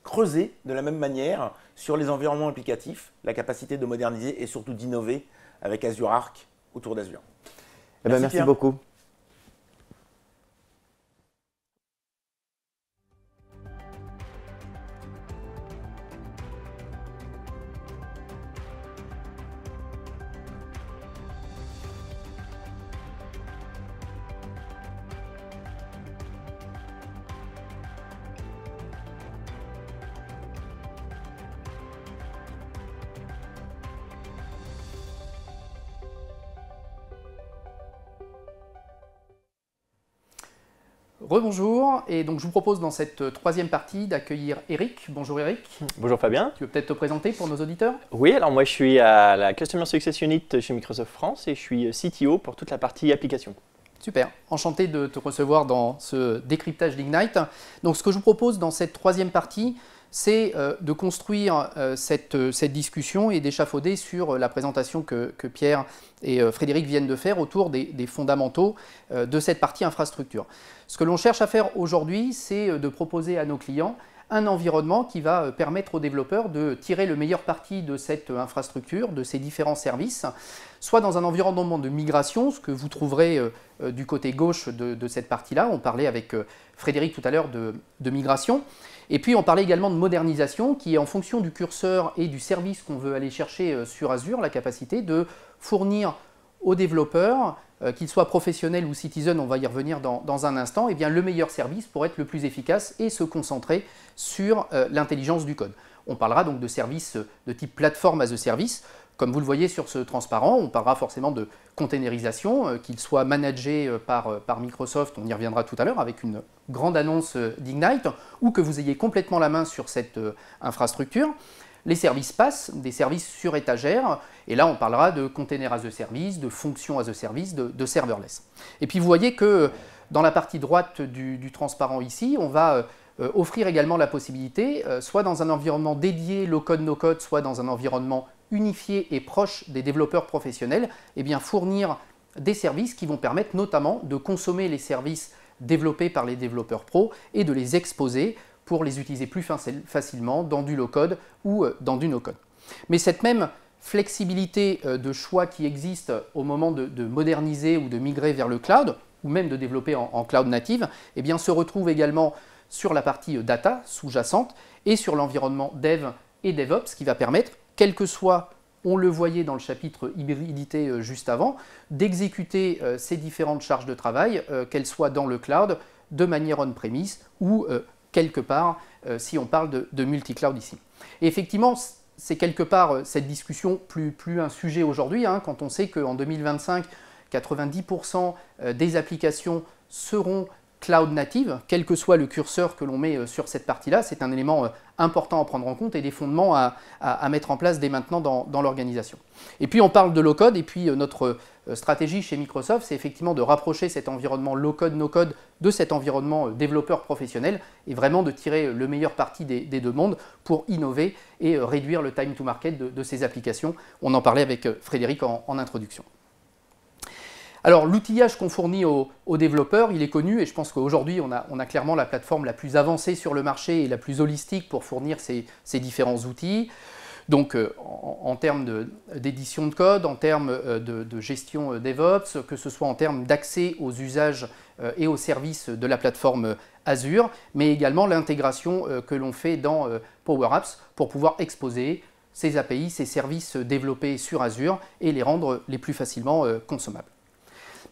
creuser de la même manière sur les environnements applicatifs, la capacité de moderniser et surtout d'innover avec Azure Arc autour d'Azure. Merci beaucoup. Rebonjour, et donc je vous propose dans cette troisième partie d'accueillir Eric. Bonjour Eric. Bonjour Fabien. Tu veux peut-être te présenter pour nos auditeurs? Oui, alors moi je suis à la Customer Success Unit chez Microsoft France et je suis CTO pour toute la partie application. Super, enchanté de te recevoir dans ce décryptage d'Ignite. Donc ce que je vous propose dans cette troisième partie, c'est de construire cette discussion et d'échafauder sur la présentation que Pierre et Frédéric viennent de faire autour des fondamentaux de cette partie infrastructure. Ce que l'on cherche à faire aujourd'hui, c'est de proposer à nos clients un environnement qui va permettre aux développeurs de tirer le meilleur parti de cette infrastructure, de ces différents services, soit dans un environnement de migration, ce que vous trouverez du côté gauche de cette partie-là. On parlait avec Frédéric tout à l'heure de migration. Et puis on parlait également de modernisation, qui est en fonction du curseur et du service qu'on veut aller chercher sur Azure, la capacité de fournir aux développeurs, qu'ils soient professionnels ou citizen, on va y revenir dans un instant, eh bien, le meilleur service pour être le plus efficace et se concentrer sur l'intelligence du code. On parlera donc de services de type plateforme as a service. Comme vous le voyez sur ce transparent, on parlera forcément de containerisation, qu'il soit managé par Microsoft, on y reviendra tout à l'heure avec une grande annonce d'Ignite, ou que vous ayez complètement la main sur cette infrastructure. Les services PaaS, des services sur étagère, et là on parlera de container as a service, de fonction as a service, de serverless. Et puis vous voyez que dans la partie droite du transparent ici, on va offrir également la possibilité, soit dans un environnement dédié low-code, no-code, soit dans un environnement unifié et proche des développeurs professionnels, eh bien fournir des services qui vont permettre notamment de consommer les services développés par les développeurs pro et de les exposer pour les utiliser plus facilement dans du low-code ou dans du no-code. Mais cette même flexibilité de choix qui existe au moment de moderniser ou de migrer vers le cloud, ou même de développer en cloud native, eh bien, se retrouve également sur la partie data sous-jacente et sur l'environnement dev et DevOps qui va permettre, quel que soit, on le voyait dans le chapitre hybridité juste avant, d'exécuter ces différentes charges de travail, qu'elles soient dans le cloud, de manière on-premise ou quelque part si on parle de multi-cloud ici. Et effectivement, c'est quelque part cette discussion plus un sujet aujourd'hui, quand on sait qu'en 2025, 90% des applications seront cloud native, quel que soit le curseur que l'on met sur cette partie-là, c'est un élément important à prendre en compte et des fondements à mettre en place dès maintenant dans l'organisation. Et puis on parle de low-code, et puis notre stratégie chez Microsoft, c'est effectivement de rapprocher cet environnement low-code, no-code de cet environnement développeur professionnel et vraiment de tirer le meilleur parti des deux mondes pour innover et réduire le time to market de ces applications. On en parlait avec Frédéric en introduction. Alors l'outillage qu'on fournit aux développeurs, il est connu et je pense qu'aujourd'hui on a clairement la plateforme la plus avancée sur le marché et la plus holistique pour fournir ces différents outils. Donc en termes d'édition de code, en termes de gestion DevOps, que ce soit en termes d'accès aux usages et aux services de la plateforme Azure, mais également l'intégration que l'on fait dans Power Apps pour pouvoir exposer ces API, ces services développés sur Azure et les rendre les plus facilement consommables.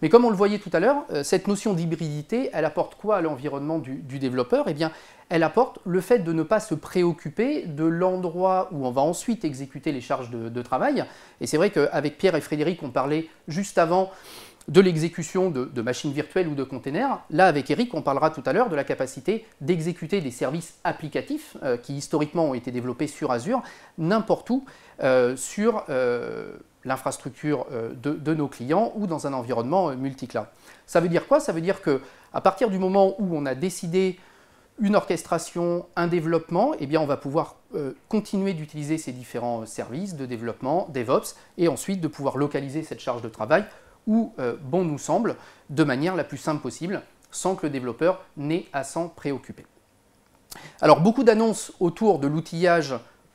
Mais comme on le voyait tout à l'heure, cette notion d'hybridité, elle apporte quoi à l'environnement du développeur? Eh bien, elle apporte le fait de ne pas se préoccuper de l'endroit où on va ensuite exécuter les charges de travail. Et c'est vrai qu'avec Pierre et Frédéric, on parlait juste avant de l'exécution de machines virtuelles ou de containers. Là, avec Eric, on parlera tout à l'heure de la capacité d'exécuter des services applicatifs qui historiquement ont été développés sur Azure, n'importe où, sur l'infrastructure de nos clients ou dans un environnement multi-cloud. Ça veut dire quoi? Ça veut dire qu'à partir du moment où on a décidé une orchestration, un développement, eh bien on va pouvoir continuer d'utiliser ces différents services de développement, DevOps, et ensuite de pouvoir localiser cette charge de travail où bon nous semble, de manière la plus simple possible, sans que le développeur n'ait à s'en préoccuper. Alors beaucoup d'annonces autour de l'outillage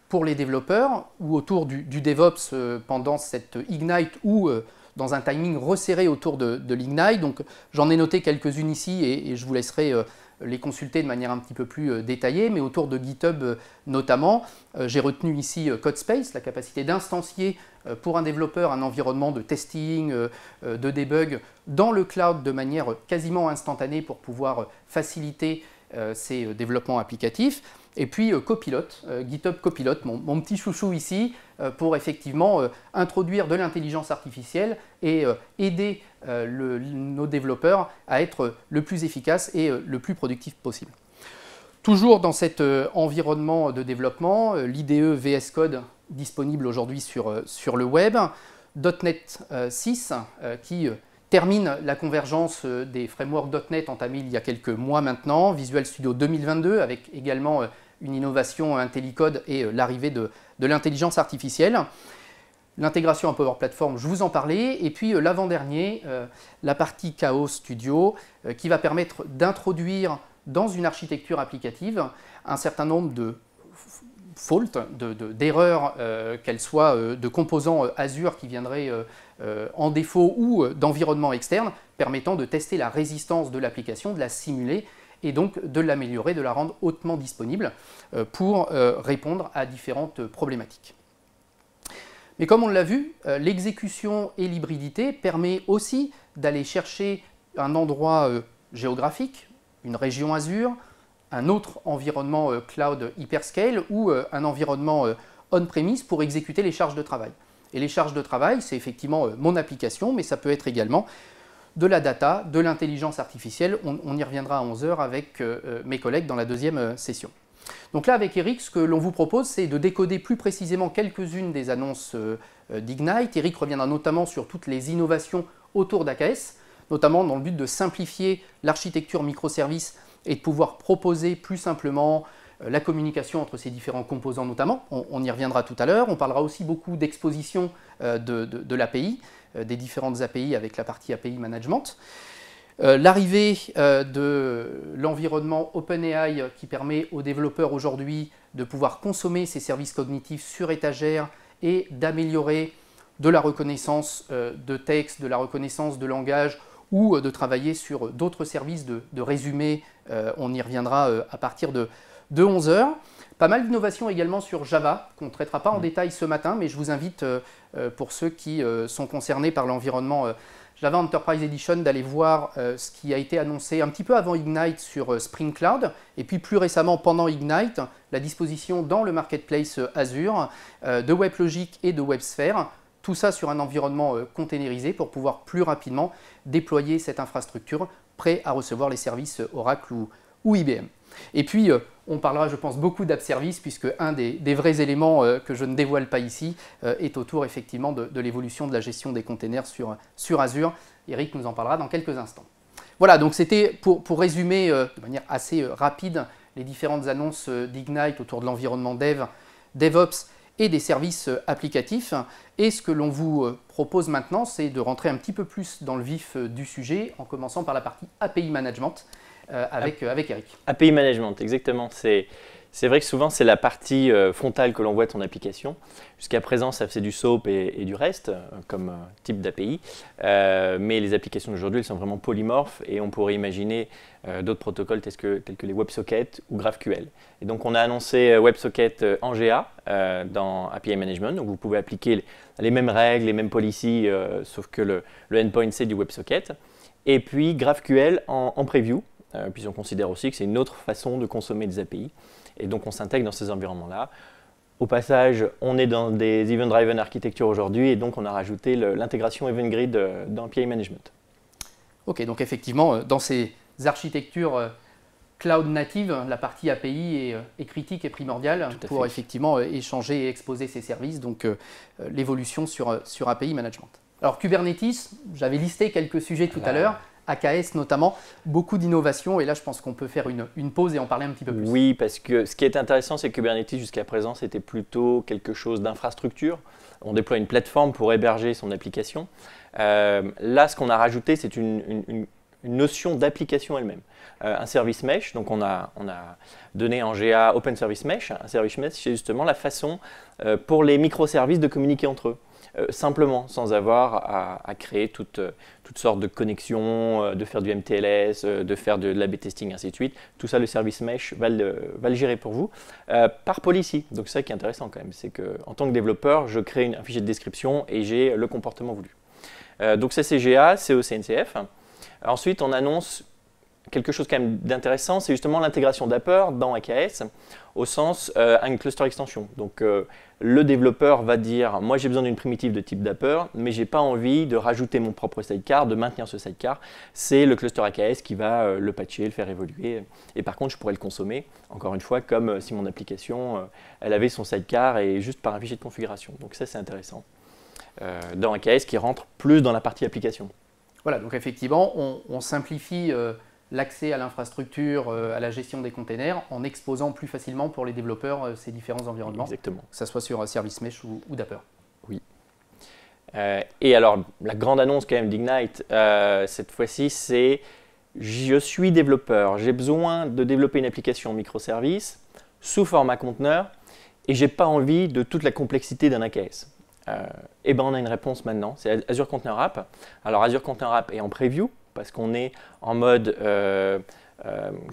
pour les développeurs ou autour du DevOps pendant cette Ignite ou dans un timing resserré autour de l'Ignite. Donc j'en ai noté quelques-unes ici et je vous laisserai les consulter de manière un petit peu plus détaillée, mais autour de GitHub notamment. J'ai retenu ici CodeSpace, la capacité d'instancier pour un développeur un environnement de testing, de debug dans le cloud de manière quasiment instantanée pour pouvoir faciliter ces développements applicatifs. Et puis Copilot, GitHub Copilot, mon petit chouchou ici, pour effectivement introduire de l'intelligence artificielle et aider nos développeurs à être le plus efficace et le plus productif possible. Toujours dans cet environnement de développement, l'IDE VS Code disponible aujourd'hui sur le web, .NET 6 qui termine la convergence des frameworks .NET entamés il y a quelques mois maintenant, Visual Studio 2022 avec également une innovation IntelliCode et l'arrivée de l'intelligence artificielle. L'intégration à Power Platform, je vous en parlais, et puis l'avant-dernier, la partie Chaos Studio qui va permettre d'introduire dans une architecture applicative un certain nombre de fautes, d'erreurs, qu'elles soient de composants Azure qui viendraient en défaut ou d'environnement externe, permettant de tester la résistance de l'application, de la simuler et donc de l'améliorer, de la rendre hautement disponible pour répondre à différentes problématiques. Mais comme on l'a vu, l'exécution et l'hybridité permet aussi d'aller chercher un endroit géographique, une région Azure, un autre environnement cloud hyperscale ou un environnement on-premise pour exécuter les charges de travail. Et les charges de travail, c'est effectivement mon application, mais ça peut être également de la data, de l'intelligence artificielle. On y reviendra à 11 h avec mes collègues dans la deuxième session. Donc là, avec Eric, ce que l'on vous propose, c'est de décoder plus précisément quelques-unes des annonces d'Ignite. Eric reviendra notamment sur toutes les innovations autour d'AKS, notamment dans le but de simplifier l'architecture microservices et de pouvoir proposer plus simplement la communication entre ces différents composants notamment. On y reviendra tout à l'heure. On parlera aussi beaucoup d'exposition de l'API, des différentes API avec la partie API Management. L'arrivée de l'environnement OpenAI qui permet aux développeurs aujourd'hui de pouvoir consommer ces services cognitifs sur étagère et d'améliorer de la reconnaissance de texte, de la reconnaissance de langage ou de travailler sur d'autres services de résumé. On y reviendra à partir de 11 h. Pas mal d'innovations également sur Java, qu'on ne traitera pas en détail ce matin, mais je vous invite, pour ceux qui sont concernés par l'environnement Java Enterprise Edition, d'aller voir ce qui a été annoncé un petit peu avant Ignite sur Spring Cloud, et puis plus récemment pendant Ignite, la disposition dans le marketplace Azure de WebLogic et de WebSphere, tout ça sur un environnement containerisé pour pouvoir plus rapidement déployer cette infrastructure prêt à recevoir les services Oracle ou IBM. Et puis, on parlera, je pense, beaucoup d'App Service, puisque un des vrais éléments que je ne dévoile pas ici est autour effectivement de l'évolution de la gestion des containers sur Azure. Eric nous en parlera dans quelques instants. Voilà, donc c'était pour résumer de manière assez rapide les différentes annonces d'Ignite autour de l'environnement Dev, DevOps et des services applicatifs. Et ce que l'on vous propose maintenant, c'est de rentrer un petit peu plus dans le vif du sujet, en commençant par la partie API Management. Avec Eric. API Management, exactement. C'est vrai que souvent, c'est la partie frontale que l'on voit de ton application. Jusqu'à présent, ça faisait du SOAP et du REST comme type d'API. Mais les applications d'aujourd'hui, elles sont vraiment polymorphes et on pourrait imaginer d'autres protocoles tels que les WebSockets ou GraphQL. Et donc, on a annoncé WebSocket en GA dans API Management. Donc, vous pouvez appliquer les mêmes règles, les mêmes policies, sauf que le endpoint, c'est du WebSocket. Et puis, GraphQL en preview. Puis on considère aussi que c'est une autre façon de consommer des API. Et donc on s'intègre dans ces environnements-là. Au passage, on est dans des event-driven architecture aujourd'hui et donc on a rajouté l'intégration EventGrid dans API Management. Ok, donc effectivement, dans ces architectures cloud native, la partie API est critique et primordiale pour effectivement échanger et exposer ces services, donc l'évolution sur API Management. Alors Kubernetes, j'avais listé quelques sujets tout à l'heure. AKS notamment, beaucoup d'innovations et là je pense qu'on peut faire une pause et en parler un petit peu plus. Oui, parce que ce qui est intéressant, c'est que Kubernetes jusqu'à présent c'était plutôt quelque chose d'infrastructure. On déploie une plateforme pour héberger son application. Là, ce qu'on a rajouté, c'est une notion d'application elle-même. Un service mesh, donc on a donné en GA Open Service Mesh. Un service mesh, c'est justement la façon pour les microservices de communiquer entre eux. Simplement, sans avoir à créer toutes sortes de connexions, de faire du MTLS, de faire de l'A/B testing, ainsi de suite. Tout ça, le service mesh va le gérer pour vous par policy. Donc, c'est ça qui est intéressant quand même, c'est qu'en tant que développeur, je crée un fichier de description et j'ai le comportement voulu. Donc, c'est CGA, c'est au CNCF. Ensuite, on annonce quelque chose quand même d'intéressant, c'est justement l'intégration Dapper dans AKS au sens une cluster extension. Donc le développeur va dire, moi j'ai besoin d'une primitive de type Dapper, mais j'ai pas envie de rajouter mon propre sidecar, de maintenir ce sidecar. C'est le cluster AKS qui va le patcher, le faire évoluer. Et par contre, je pourrais le consommer, encore une fois, comme si mon application, elle avait son sidecar et juste par un fichier de configuration. Donc ça, c'est intéressant. Dans AKS qui rentre plus dans la partie application. Voilà, donc effectivement, on simplifie l'accès à l'infrastructure, à la gestion des containers, en exposant plus facilement pour les développeurs ces différents environnements, Exactement. que ce soit sur Service Mesh ou Dapper. Oui. Et alors, la grande annonce quand même d'Ignite, cette fois-ci, c'est je suis développeur, j'ai besoin de développer une application microservice sous format conteneur et j'ai pas envie de toute la complexité d'un AKS. Et ben on a une réponse maintenant, c'est Azure Container App. Alors Azure Container App est en preview parce qu'on est en mode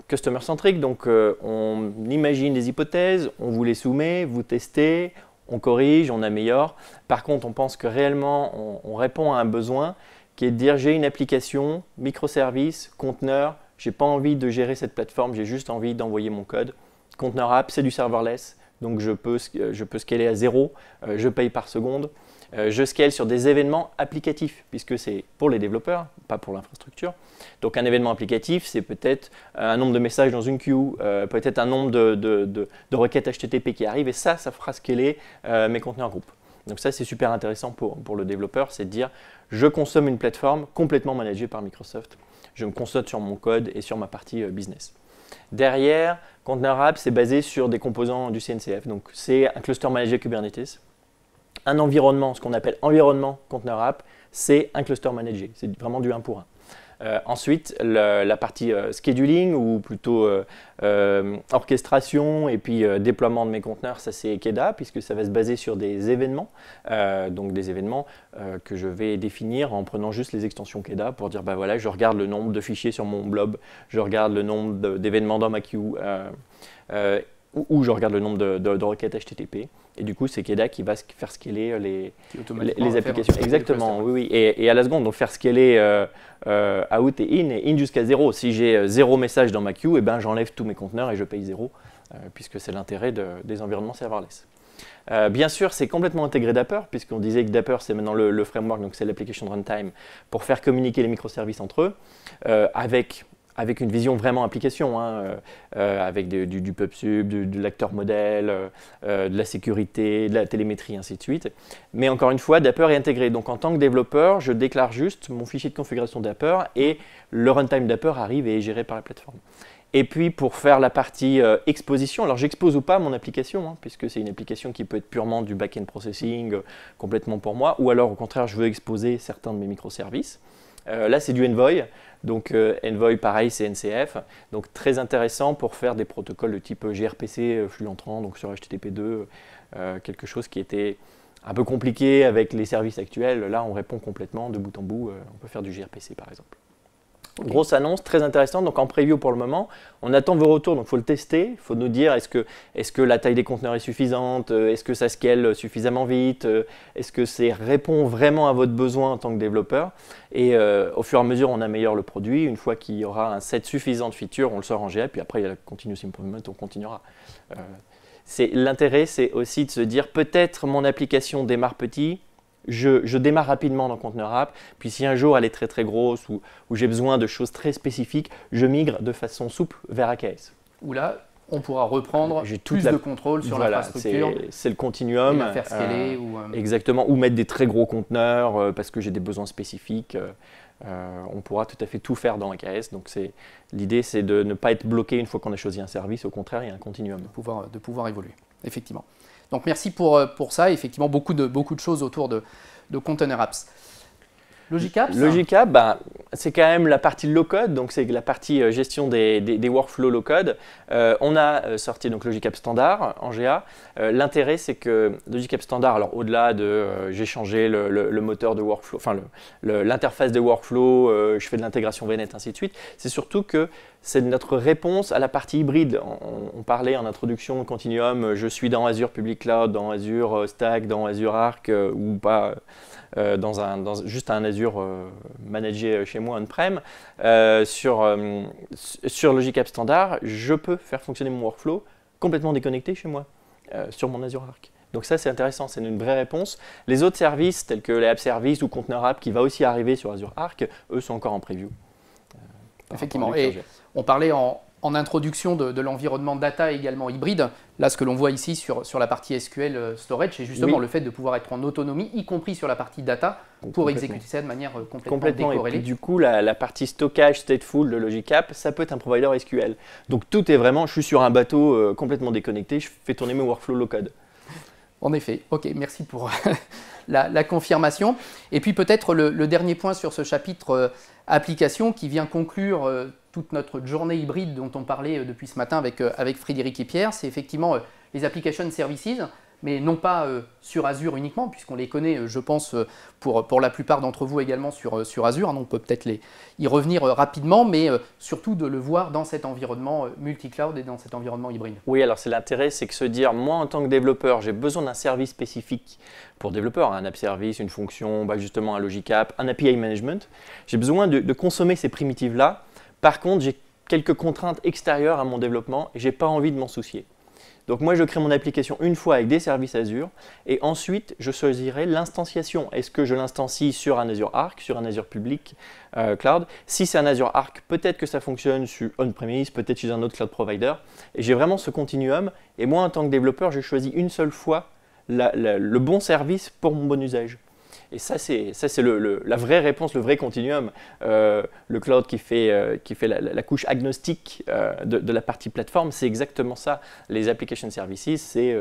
customer centric, donc on imagine des hypothèses, on vous les soumet, vous testez, on corrige, on améliore. Par contre, on pense que réellement on répond à un besoin qui est de dire j'ai une application, microservice, conteneur, j'ai pas envie de gérer cette plateforme, j'ai juste envie d'envoyer mon code. Container App, c'est du serverless. Donc je peux scaler à 0, je paye par seconde. Je scale sur des événements applicatifs, puisque c'est pour les développeurs, pas pour l'infrastructure. Donc un événement applicatif, c'est peut-être un nombre de messages dans une queue, peut-être un nombre de requêtes HTTP qui arrivent, et ça fera scaler mes conteneurs groupes. Donc ça, c'est super intéressant pour le développeur, c'est de dire, je consomme une plateforme complètement managée par Microsoft. Je me concentre sur mon code et sur ma partie business. Derrière, Container App, c'est basé sur des composants du CNCF. Donc, c'est un cluster managé Kubernetes. Un environnement, ce qu'on appelle environnement Container App, c'est un cluster managé. C'est vraiment du 1 pour 1. Ensuite, la partie scheduling ou plutôt orchestration et puis déploiement de mes conteneurs, ça c'est KEDA puisque ça va se baser sur des événements. Donc des événements que je vais définir en prenant juste les extensions KEDA pour dire bah voilà, je regarde le nombre de fichiers sur mon blob, je regarde le nombre d'événements dans ma queue ou je regarde le nombre de requêtes HTTP. Et du coup, c'est KEDA qui va faire scaler les applications. Exactement, oui. Et à la seconde, donc faire scaler out et in jusqu'à 0. Si j'ai 0 message dans ma queue, eh ben, j'enlève tous mes conteneurs et je paye 0, puisque c'est l'intérêt des environnements serverless. Bien sûr, c'est complètement intégré Dapper, puisqu'on disait que Dapper, c'est maintenant le framework, donc c'est l'application runtime, pour faire communiquer les microservices entre eux, avec une vision vraiment application, avec du PubSub, de l'acteur modèle, de la sécurité, de la télémétrie, ainsi de suite. Mais encore une fois, Dapper est intégré. Donc en tant que développeur, je déclare juste mon fichier de configuration Dapper et le runtime Dapper arrive et est géré par la plateforme. Et puis pour faire la partie exposition, alors j'expose ou pas mon application, puisque c'est une application qui peut être purement du back-end processing, complètement pour moi, ou alors au contraire, je veux exposer certains de mes microservices. Là, c'est du Envoy. Donc Envoy, pareil, c'est NCF. Donc très intéressant pour faire des protocoles de type gRPC, flux entrant, donc sur HTTP2, quelque chose qui était un peu compliqué avec les services actuels. Là, on répond complètement de bout en bout. On peut faire du gRPC, par exemple. Okay. Grosse annonce, très intéressante. Donc en preview pour le moment, on attend vos retours. Donc il faut le tester. Il faut nous dire est-ce que la taille des conteneurs est suffisante, est-ce que ça scale suffisamment vite, est-ce que ça répond vraiment à votre besoin en tant que développeur. Et au fur et à mesure, on améliore le produit. Une fois qu'il y aura un set suffisant de features, on le sort en GA. Puis après, il y a la continuous improvement, on continuera. L'intérêt, c'est aussi de se dire peut-être mon application démarre petit. Je démarre rapidement dans Container App, puis si un jour elle est très très grosse ou j'ai besoin de choses très spécifiques, je migre de façon souple vers AKS. Où là, on pourra reprendre plus de contrôle sur l'infrastructure. C'est le continuum. Et la faire scaler. Exactement, ou mettre des très gros conteneurs parce que j'ai des besoins spécifiques. On pourra tout à fait tout faire dans AKS. Donc l'idée, c'est de ne pas être bloqué une fois qu'on a choisi un service. Au contraire, il y a un continuum. De pouvoir évoluer, effectivement. Donc merci pour ça, effectivement beaucoup de choses autour de Container Apps. Logic Apps, c'est quand même la partie low-code, donc c'est la partie gestion des workflows low-code. On a sorti donc Logic Apps Standard en GA. L'intérêt, c'est que Logic Apps Standard, alors au-delà de j'ai changé le moteur de workflow, enfin l'interface de workflow, je fais de l'intégration VNet, ainsi de suite, c'est surtout que c'est notre réponse à la partie hybride. On parlait en introduction Continuum, je suis dans Azure Public Cloud, dans Azure Stack, dans Azure Arc ou pas. Juste un Azure managé chez moi on-prem. Sur Logic App Standard, je peux faire fonctionner mon workflow complètement déconnecté chez moi, sur mon Azure Arc. Donc ça, c'est intéressant, c'est une vraie réponse. Les autres services, tels que les App Services ou Container App, qui va aussi arriver sur Azure Arc, eux sont encore en preview. Effectivement. Et on parlait en introduction de l'environnement data également hybride. Là, ce que l'on voit ici sur la partie SQL Storage, c'est justement le fait de pouvoir être en autonomie, y compris sur la partie data, pour exécuter ça de manière complètement décorrélée. Et puis, du coup, la partie stockage stateful de Logic App, ça peut être un provider SQL. Donc tout est vraiment, je suis sur un bateau complètement déconnecté, je fais tourner mes workflows low-code. En effet, ok, merci pour la confirmation. Et puis peut-être le dernier point sur ce chapitre application qui vient conclure toute notre journée hybride dont on parlait depuis ce matin avec Frédéric et Pierre, c'est effectivement les application services, mais non pas sur Azure uniquement, puisqu'on les connaît, je pense, pour la plupart d'entre vous également sur Azure. On peut peut-être y revenir rapidement, mais surtout de le voir dans cet environnement multi-cloud et dans cet environnement hybride. Oui, alors c'est l'intérêt, c'est que se dire, moi en tant que développeur, j'ai besoin d'un service spécifique pour développeur, un app service, une fonction, justement un Logic App, un API management. J'ai besoin de consommer ces primitives-là. Par contre, j'ai quelques contraintes extérieures à mon développement et je n'ai pas envie de m'en soucier. Donc moi, je crée mon application une fois avec des services Azure et ensuite, je choisirai l'instanciation. Est-ce que je l'instancie sur un Azure Arc, sur un Azure Public Cloud? Si c'est un Azure Arc, peut-être que ça fonctionne sur on-premise, peut-être chez un autre cloud provider. Et j'ai vraiment ce continuum. Et moi, en tant que développeur, j'ai choisi une seule fois le bon service pour mon bon usage. Et ça, c'est la vraie réponse, le vrai continuum. Le cloud qui fait la couche agnostique de la partie plateforme, c'est exactement ça. Les application services, c'est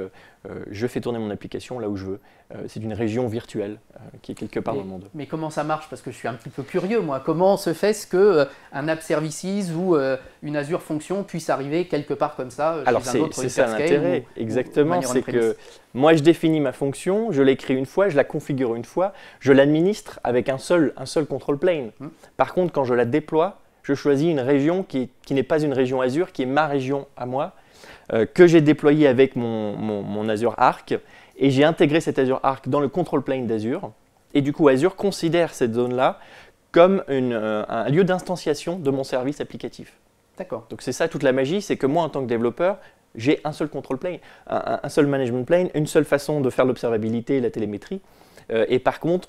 je fais tourner mon application là où je veux. C'est une région virtuelle qui est quelque part dans le monde. Mais comment ça marche? Parce que je suis un petit peu curieux, moi. Comment se fait-ce qu'un App Services ou une Azure Function puisse arriver quelque part comme ça chez un autre c'est ça l'intérêt, exactement. C'est que moi, je définis ma fonction, je l'écris une fois, je la configure une fois, je l'administre avec un seul control plane. Par contre, quand je la déploie, je choisis une région qui n'est pas une région Azure, qui est ma région à moi, que j'ai déployée avec mon Azure Arc. Et j'ai intégré cet Azure Arc dans le control plane d'Azure. Et du coup, Azure considère cette zone-là comme un lieu d'instanciation de mon service applicatif. D'accord. Donc c'est ça toute la magie, c'est que moi, en tant que développeur, j'ai un seul control plane, un seul management plane, une seule façon de faire l'observabilité et la télémétrie. Et par contre,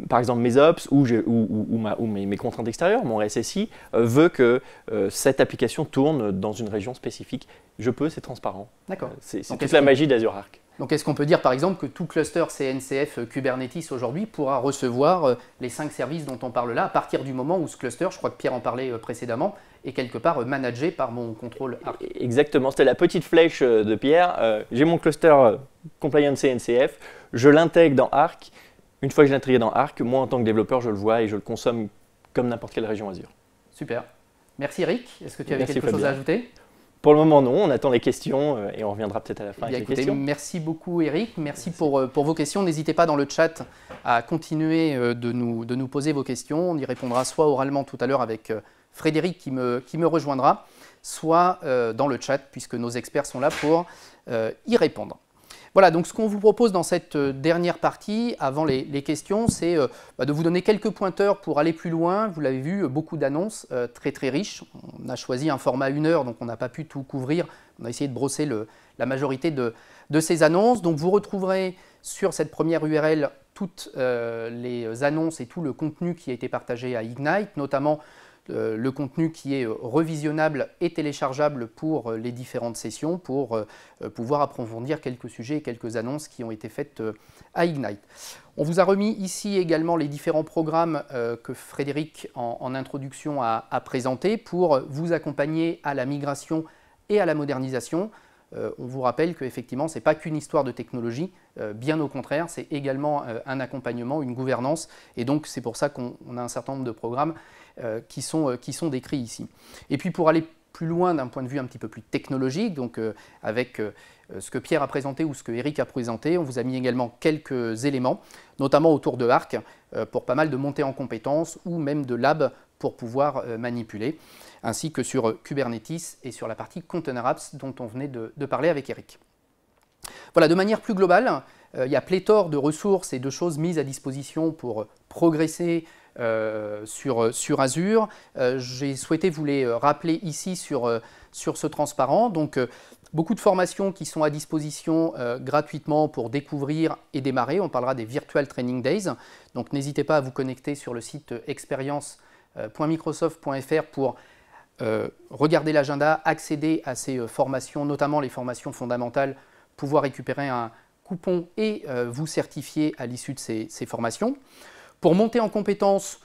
par exemple, mes ops ou mes contraintes extérieures, mon SSI, veut que cette application tourne dans une région spécifique. Je peux, c'est transparent. D'accord. C'est toute la magie d'Azure Arc. Donc est-ce qu'on peut dire par exemple que tout cluster CNCF Kubernetes aujourd'hui pourra recevoir les 5 services dont on parle là à partir du moment où ce cluster, je crois que Pierre en parlait précédemment, est quelque part managé par mon contrôle Arc? Exactement, c'était la petite flèche de Pierre. J'ai mon cluster compliant CNCF, je l'intègre dans Arc. Une fois que je l'ai intégré dans Arc, moi en tant que développeur, je le vois et je le consomme comme n'importe quelle région Azure. Super. Merci Eric. Est-ce que tu avais quelque chose à ajouter? Pour le moment, non. On attend les questions et on reviendra peut-être à la fin avec les questions. Merci beaucoup Eric. Merci. Pour vos questions. N'hésitez pas dans le chat à continuer de nous poser vos questions. On y répondra soit oralement tout à l'heure avec Frédéric qui me rejoindra, soit dans le chat puisque nos experts sont là pour y répondre. Voilà, donc ce qu'on vous propose dans cette dernière partie, avant les questions, c'est de vous donner quelques pointeurs pour aller plus loin. Vous l'avez vu, beaucoup d'annonces très très riches. On a choisi un format 1 heure, donc on n'a pas pu tout couvrir. On a essayé de brosser la majorité de ces annonces. Donc vous retrouverez sur cette première URL toutes les annonces et tout le contenu qui a été partagé à Ignite, notamment le contenu qui est revisionnable et téléchargeable pour les différentes sessions pour pouvoir approfondir quelques sujets et quelques annonces qui ont été faites à Ignite. On vous a remis ici également les différents programmes que Frédéric en introduction a présentés pour vous accompagner à la migration et à la modernisation. On vous rappelle qu'effectivement, ce n'est pas qu'une histoire de technologie, bien au contraire, c'est également un accompagnement, une gouvernance, et donc c'est pour ça qu'on a un certain nombre de programmes qui sont décrits ici. Et puis pour aller plus loin d'un point de vue un petit peu plus technologique, donc avec ce que Pierre a présenté ou ce que Eric a présenté, on vous a mis également quelques éléments, notamment autour de Arc, pour pas mal de montées en compétences ou même de lab pour pouvoir manipuler, ainsi que sur Kubernetes et sur la partie Container Apps dont on venait de parler avec Eric. Voilà, de manière plus globale, il y a pléthore de ressources et de choses mises à disposition pour progresser sur Azure. J'ai souhaité vous les rappeler ici sur ce transparent. Donc, beaucoup de formations qui sont à disposition gratuitement pour découvrir et démarrer. On parlera des Virtual Training Days. Donc, n'hésitez pas à vous connecter sur le site experience.microsoft.fr pour regarder l'agenda, accéder à ces formations, notamment les formations fondamentales, pouvoir récupérer un coupon et vous certifier à l'issue de ces formations. Pour monter en compétences,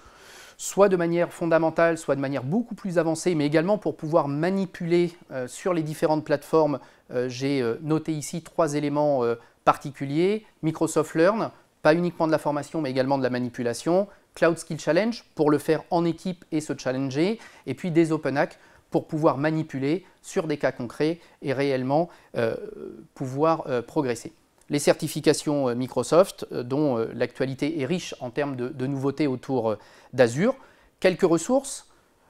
soit de manière fondamentale, soit de manière beaucoup plus avancée, mais également pour pouvoir manipuler sur les différentes plateformes, j'ai noté ici 3 éléments particuliers. Microsoft Learn, pas uniquement de la formation, mais également de la manipulation. Cloud Skill Challenge, pour le faire en équipe et se challenger. Et puis des Open Hacks, pour pouvoir manipuler sur des cas concrets et réellement pouvoir progresser. Les certifications Microsoft, dont l'actualité est riche en termes de nouveautés autour d'Azure. Quelques ressources,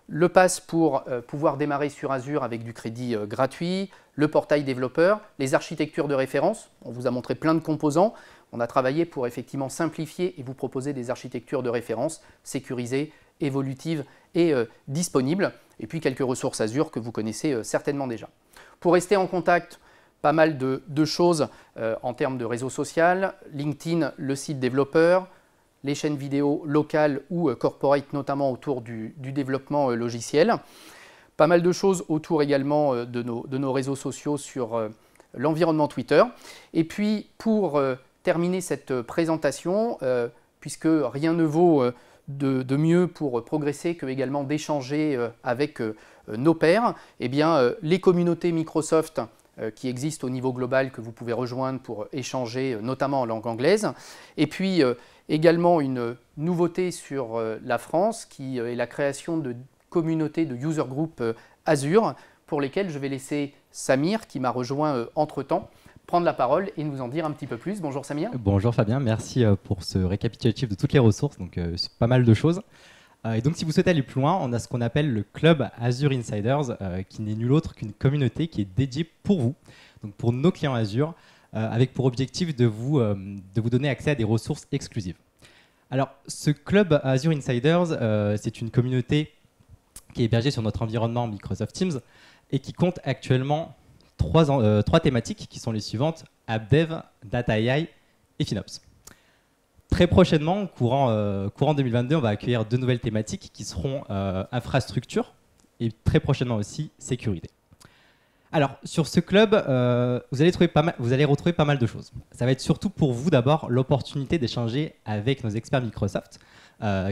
le pass pour pouvoir démarrer sur Azure avec du crédit gratuit, le portail développeur, les architectures de référence. On vous a montré plein de composants. On a travaillé pour effectivement simplifier et vous proposer des architectures de référence sécurisées, évolutives et disponibles. Et puis quelques ressources Azure que vous connaissez certainement déjà. Pour rester en contact, pas mal de choses en termes de réseau social, LinkedIn, le site développeur, les chaînes vidéo locales ou corporate, notamment autour du développement logiciel. Pas mal de choses autour également de nos réseaux sociaux sur l'environnement Twitter. Et puis pour terminer cette présentation, puisque rien ne vaut de mieux pour progresser que également d'échanger avec nos pairs, eh bien, les communautés Microsoft qui existent au niveau global que vous pouvez rejoindre pour échanger, notamment en langue anglaise. Et puis également une nouveauté sur la France qui est la création de communautés de user group Azure pour lesquelles je vais laisser Samir, qui m'a rejoint entre-temps, prendre la parole et nous en dire un petit peu plus. Bonjour Samir. Bonjour Fabien, merci pour ce récapitulatif de toutes les ressources, donc c'est pas mal de choses. Et donc si vous souhaitez aller plus loin, on a ce qu'on appelle le club Azure Insiders, qui n'est nul autre qu'une communauté qui est dédiée pour vous, donc pour nos clients Azure, avec pour objectif de vous donner accès à des ressources exclusives. Alors ce club Azure Insiders, c'est une communauté qui est hébergée sur notre environnement Microsoft Teams et qui compte actuellement 3 thématiques qui sont les suivantes: AppDev, Data AI et FinOps. Très prochainement, courant 2022, on va accueillir 2 nouvelles thématiques qui seront infrastructure et très prochainement aussi sécurité. Alors, sur ce club, vous allez retrouver pas mal de choses. Ça va être surtout pour vous d'abord l'opportunité d'échanger avec nos experts Microsoft,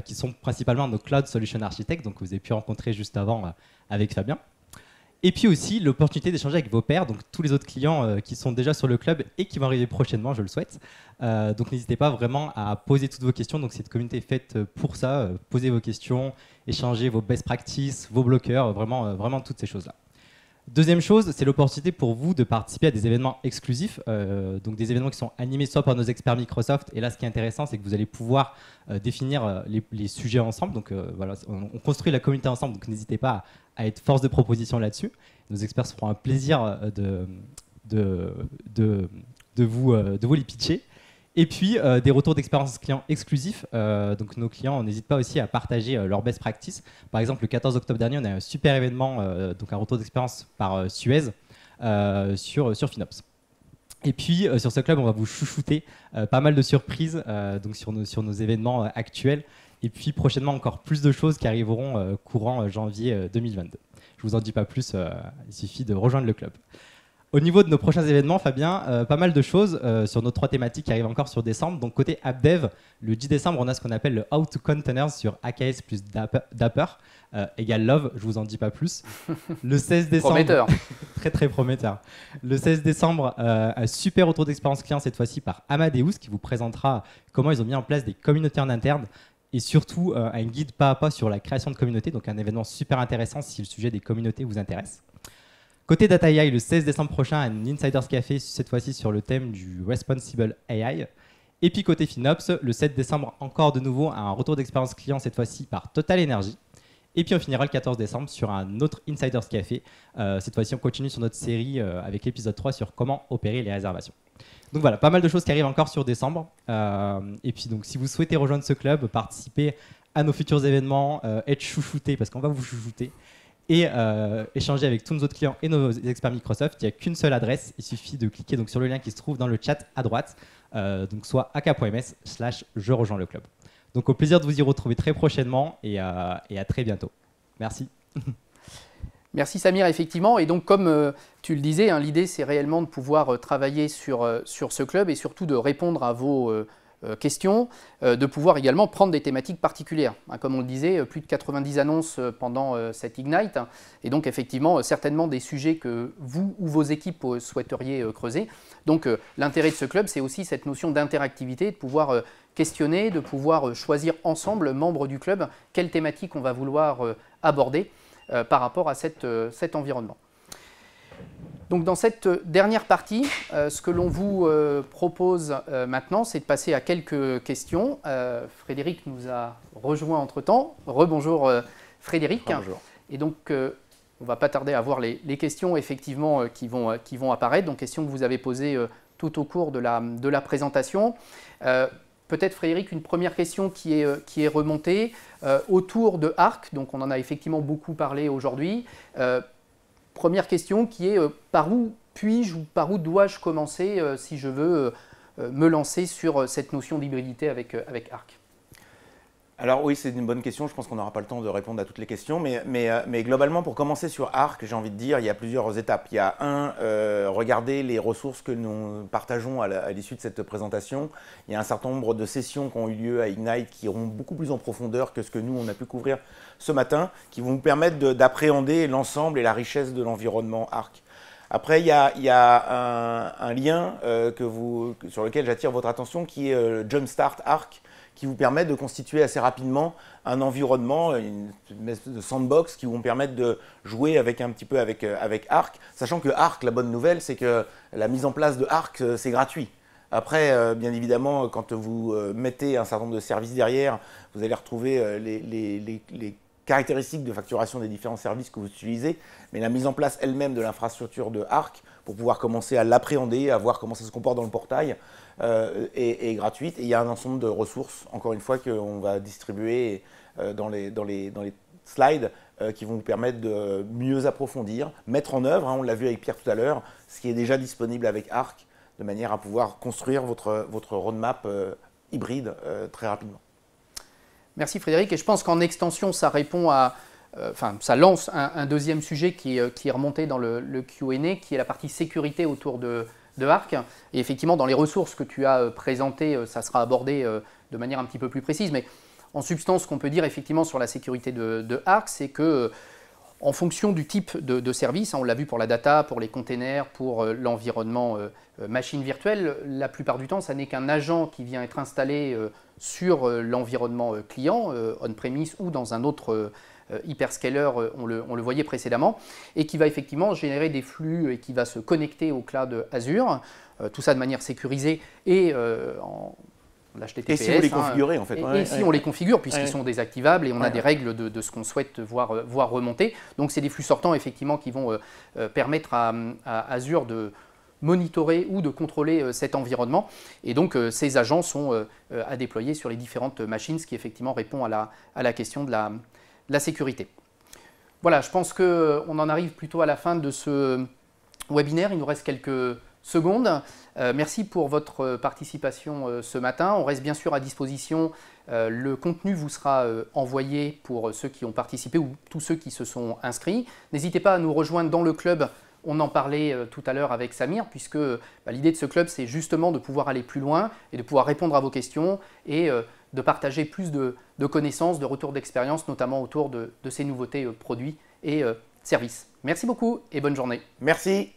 qui sont principalement nos Cloud Solution Architects, donc vous avez pu rencontrer juste avant avec Fabien. Et puis aussi l'opportunité d'échanger avec vos pairs, donc tous les autres clients qui sont déjà sur le club et qui vont arriver prochainement, je le souhaite. Donc n'hésitez pas vraiment à poser toutes vos questions. Donc cette communauté est faite pour ça. Posez vos questions, échangez vos best practices, vos bloqueurs, vraiment toutes ces choses-là. Deuxième chose, c'est l'opportunité pour vous de participer à des événements exclusifs, donc des événements qui sont animés soit par nos experts Microsoft, et là ce qui est intéressant c'est que vous allez pouvoir définir les sujets ensemble, donc voilà, on construit la communauté ensemble, donc n'hésitez pas à être force de proposition là-dessus. Nos experts se feront un plaisir de vous les pitcher. Et puis des retours d'expérience client exclusifs. Donc nos clients n'hésitent pas aussi à partager leurs best practices. Par exemple, le 14 octobre dernier, on a un super événement, donc un retour d'expérience par Suez sur FinOps. Et puis sur ce club, on va vous chouchouter pas mal de surprises donc sur nos événements actuels. Et puis prochainement, encore plus de choses qui arriveront courant janvier 2022. Je vous en dis pas plus, il suffit de rejoindre le club. Au niveau de nos prochains événements, Fabien, pas mal de choses sur nos 3 thématiques qui arrivent encore sur décembre. Donc côté AppDev, le 10 décembre, on a ce qu'on appelle le How to Containers sur AKS plus Dapper, égale Love, je vous en dis pas plus. Le 16 décembre, prometteur. Très très prometteur. Le 16 décembre, un super retour d'expérience client cette fois-ci par Amadeus qui vous présentera comment ils ont mis en place des communautés en interne et surtout un guide pas à pas sur la création de communautés, donc un événement super intéressant si le sujet des communautés vous intéresse. Côté Data AI, le 16 décembre prochain, un Insiders Café, cette fois-ci sur le thème du Responsible AI. Et puis côté FinOps, le 7 décembre, encore de nouveau, un retour d'expérience client, cette fois-ci par Total Energy. Et puis on finira le 14 décembre sur un autre Insiders Café. Cette fois-ci, on continue sur notre série avec l'épisode 3 sur comment opérer les réservations. Donc voilà, pas mal de choses qui arrivent encore sur décembre. Et puis donc, si vous souhaitez rejoindre ce club, participer à nos futurs événements, être chouchouté, parce qu'on va vous chouchouter, et échanger avec tous nos autres clients et nos experts Microsoft, il n'y a qu'une seule adresse. Il suffit de cliquer donc, sur le lien qui se trouve dans le chat à droite, donc soit ak.ms/je rejoins le club. Donc au plaisir de vous y retrouver très prochainement et à très bientôt. Merci. Merci Samir, effectivement. Et donc comme tu le disais, hein, l'idée c'est réellement de pouvoir travailler sur ce club et surtout de répondre à vos questions, de pouvoir également prendre des thématiques particulières. Hein, comme on le disait, plus de 90 annonces pendant cette Ignite. Hein, et donc effectivement, certainement des sujets que vous ou vos équipes souhaiteriez creuser. Donc l'intérêt de ce club, c'est aussi cette notion d'interactivité, de pouvoir questionner, de pouvoir choisir ensemble, membres du club, quelle thématique on va vouloir aborder par rapport à cet environnement. Donc dans cette dernière partie, ce que l'on vous propose maintenant, c'est de passer à quelques questions. Frédéric nous a rejoint entre-temps. Rebonjour Frédéric. Bonjour. Et donc on ne va pas tarder à voir les questions effectivement qui vont apparaître, donc questions que vous avez posées tout au cours de la présentation. Peut-être Frédéric, une première question qui est remontée autour de Arc, donc on en a effectivement beaucoup parlé aujourd'hui. Première question qui est par où puis-je ou par où dois-je commencer si je veux me lancer sur cette notion d'hybridité avec Arc? Alors oui, c'est une bonne question. Je pense qu'on n'aura pas le temps de répondre à toutes les questions. Mais globalement, pour commencer sur Arc, j'ai envie de dire, il y a plusieurs étapes. Il y a regarder les ressources que nous partageons à l'issue de cette présentation. Il y a un certain nombre de sessions qui ont eu lieu à Ignite qui iront beaucoup plus en profondeur que ce que nous, on a pu couvrir ce matin, qui vont vous permettre d'appréhender l'ensemble et la richesse de l'environnement Arc. Après, il y a un lien sur lequel j'attire votre attention qui est Jumpstart Arc, qui vous permet de constituer assez rapidement un environnement, une espèce de sandbox qui vont permettre de jouer un petit peu avec Arc, sachant que Arc, la bonne nouvelle, c'est que la mise en place de Arc, c'est gratuit. Après, bien évidemment, quand vous mettez un certain nombre de services derrière, vous allez retrouver les caractéristiques de facturation des différents services que vous utilisez, mais la mise en place elle-même de l'infrastructure de Arc, pour pouvoir commencer à l'appréhender, à voir comment ça se comporte dans le portail, est gratuite. Et il y a un ensemble de ressources, encore une fois, qu'on va distribuer dans les slides qui vont vous permettre de mieux approfondir, mettre en œuvre, hein, on l'a vu avec Pierre tout à l'heure, ce qui est déjà disponible avec Arc, de manière à pouvoir construire votre roadmap hybride très rapidement. Merci Frédéric, et je pense qu'en extension, ça répond à, ça lance un deuxième sujet qui est remonté dans le Q&A, qui est la partie sécurité autour de Arc. Et effectivement, dans les ressources que tu as présentées, ça sera abordé de manière un petit peu plus précise. Mais en substance, ce qu'on peut dire effectivement sur la sécurité de Arc, c'est que en fonction du type de service, on l'a vu pour la data, pour les containers, pour l'environnement machine virtuelle, la plupart du temps, ça n'est qu'un agent qui vient être installé sur l'environnement client, on-premise ou dans un autre hyperscaler, on le voyait précédemment, et qui va effectivement générer des flux et qui va se connecter au cloud Azure, tout ça de manière sécurisée et en HTTPS. Et si vous les configurez, en fait. Et si on les configure, puisqu'ils sont désactivables et on a des règles de ce qu'on souhaite voir remonter. Donc c'est des flux sortants effectivement qui vont permettre à Azure de monitorer ou de contrôler cet environnement. Et donc ces agents sont à déployer sur les différentes machines, ce qui effectivement répond à la question de la sécurité. Voilà, je pense qu'on en arrive plutôt à la fin de ce webinaire. Il nous reste quelques secondes. Merci pour votre participation ce matin. On reste bien sûr à disposition. Le contenu vous sera envoyé pour ceux qui ont participé ou tous ceux qui se sont inscrits. N'hésitez pas à nous rejoindre dans le club. On en parlait tout à l'heure avec Samir, puisque l'idée de ce club, c'est justement de pouvoir aller plus loin et de pouvoir répondre à vos questions et de partager plus de connaissances, de retours d'expérience, notamment autour de ces nouveautés produits et services. Merci beaucoup et bonne journée. Merci.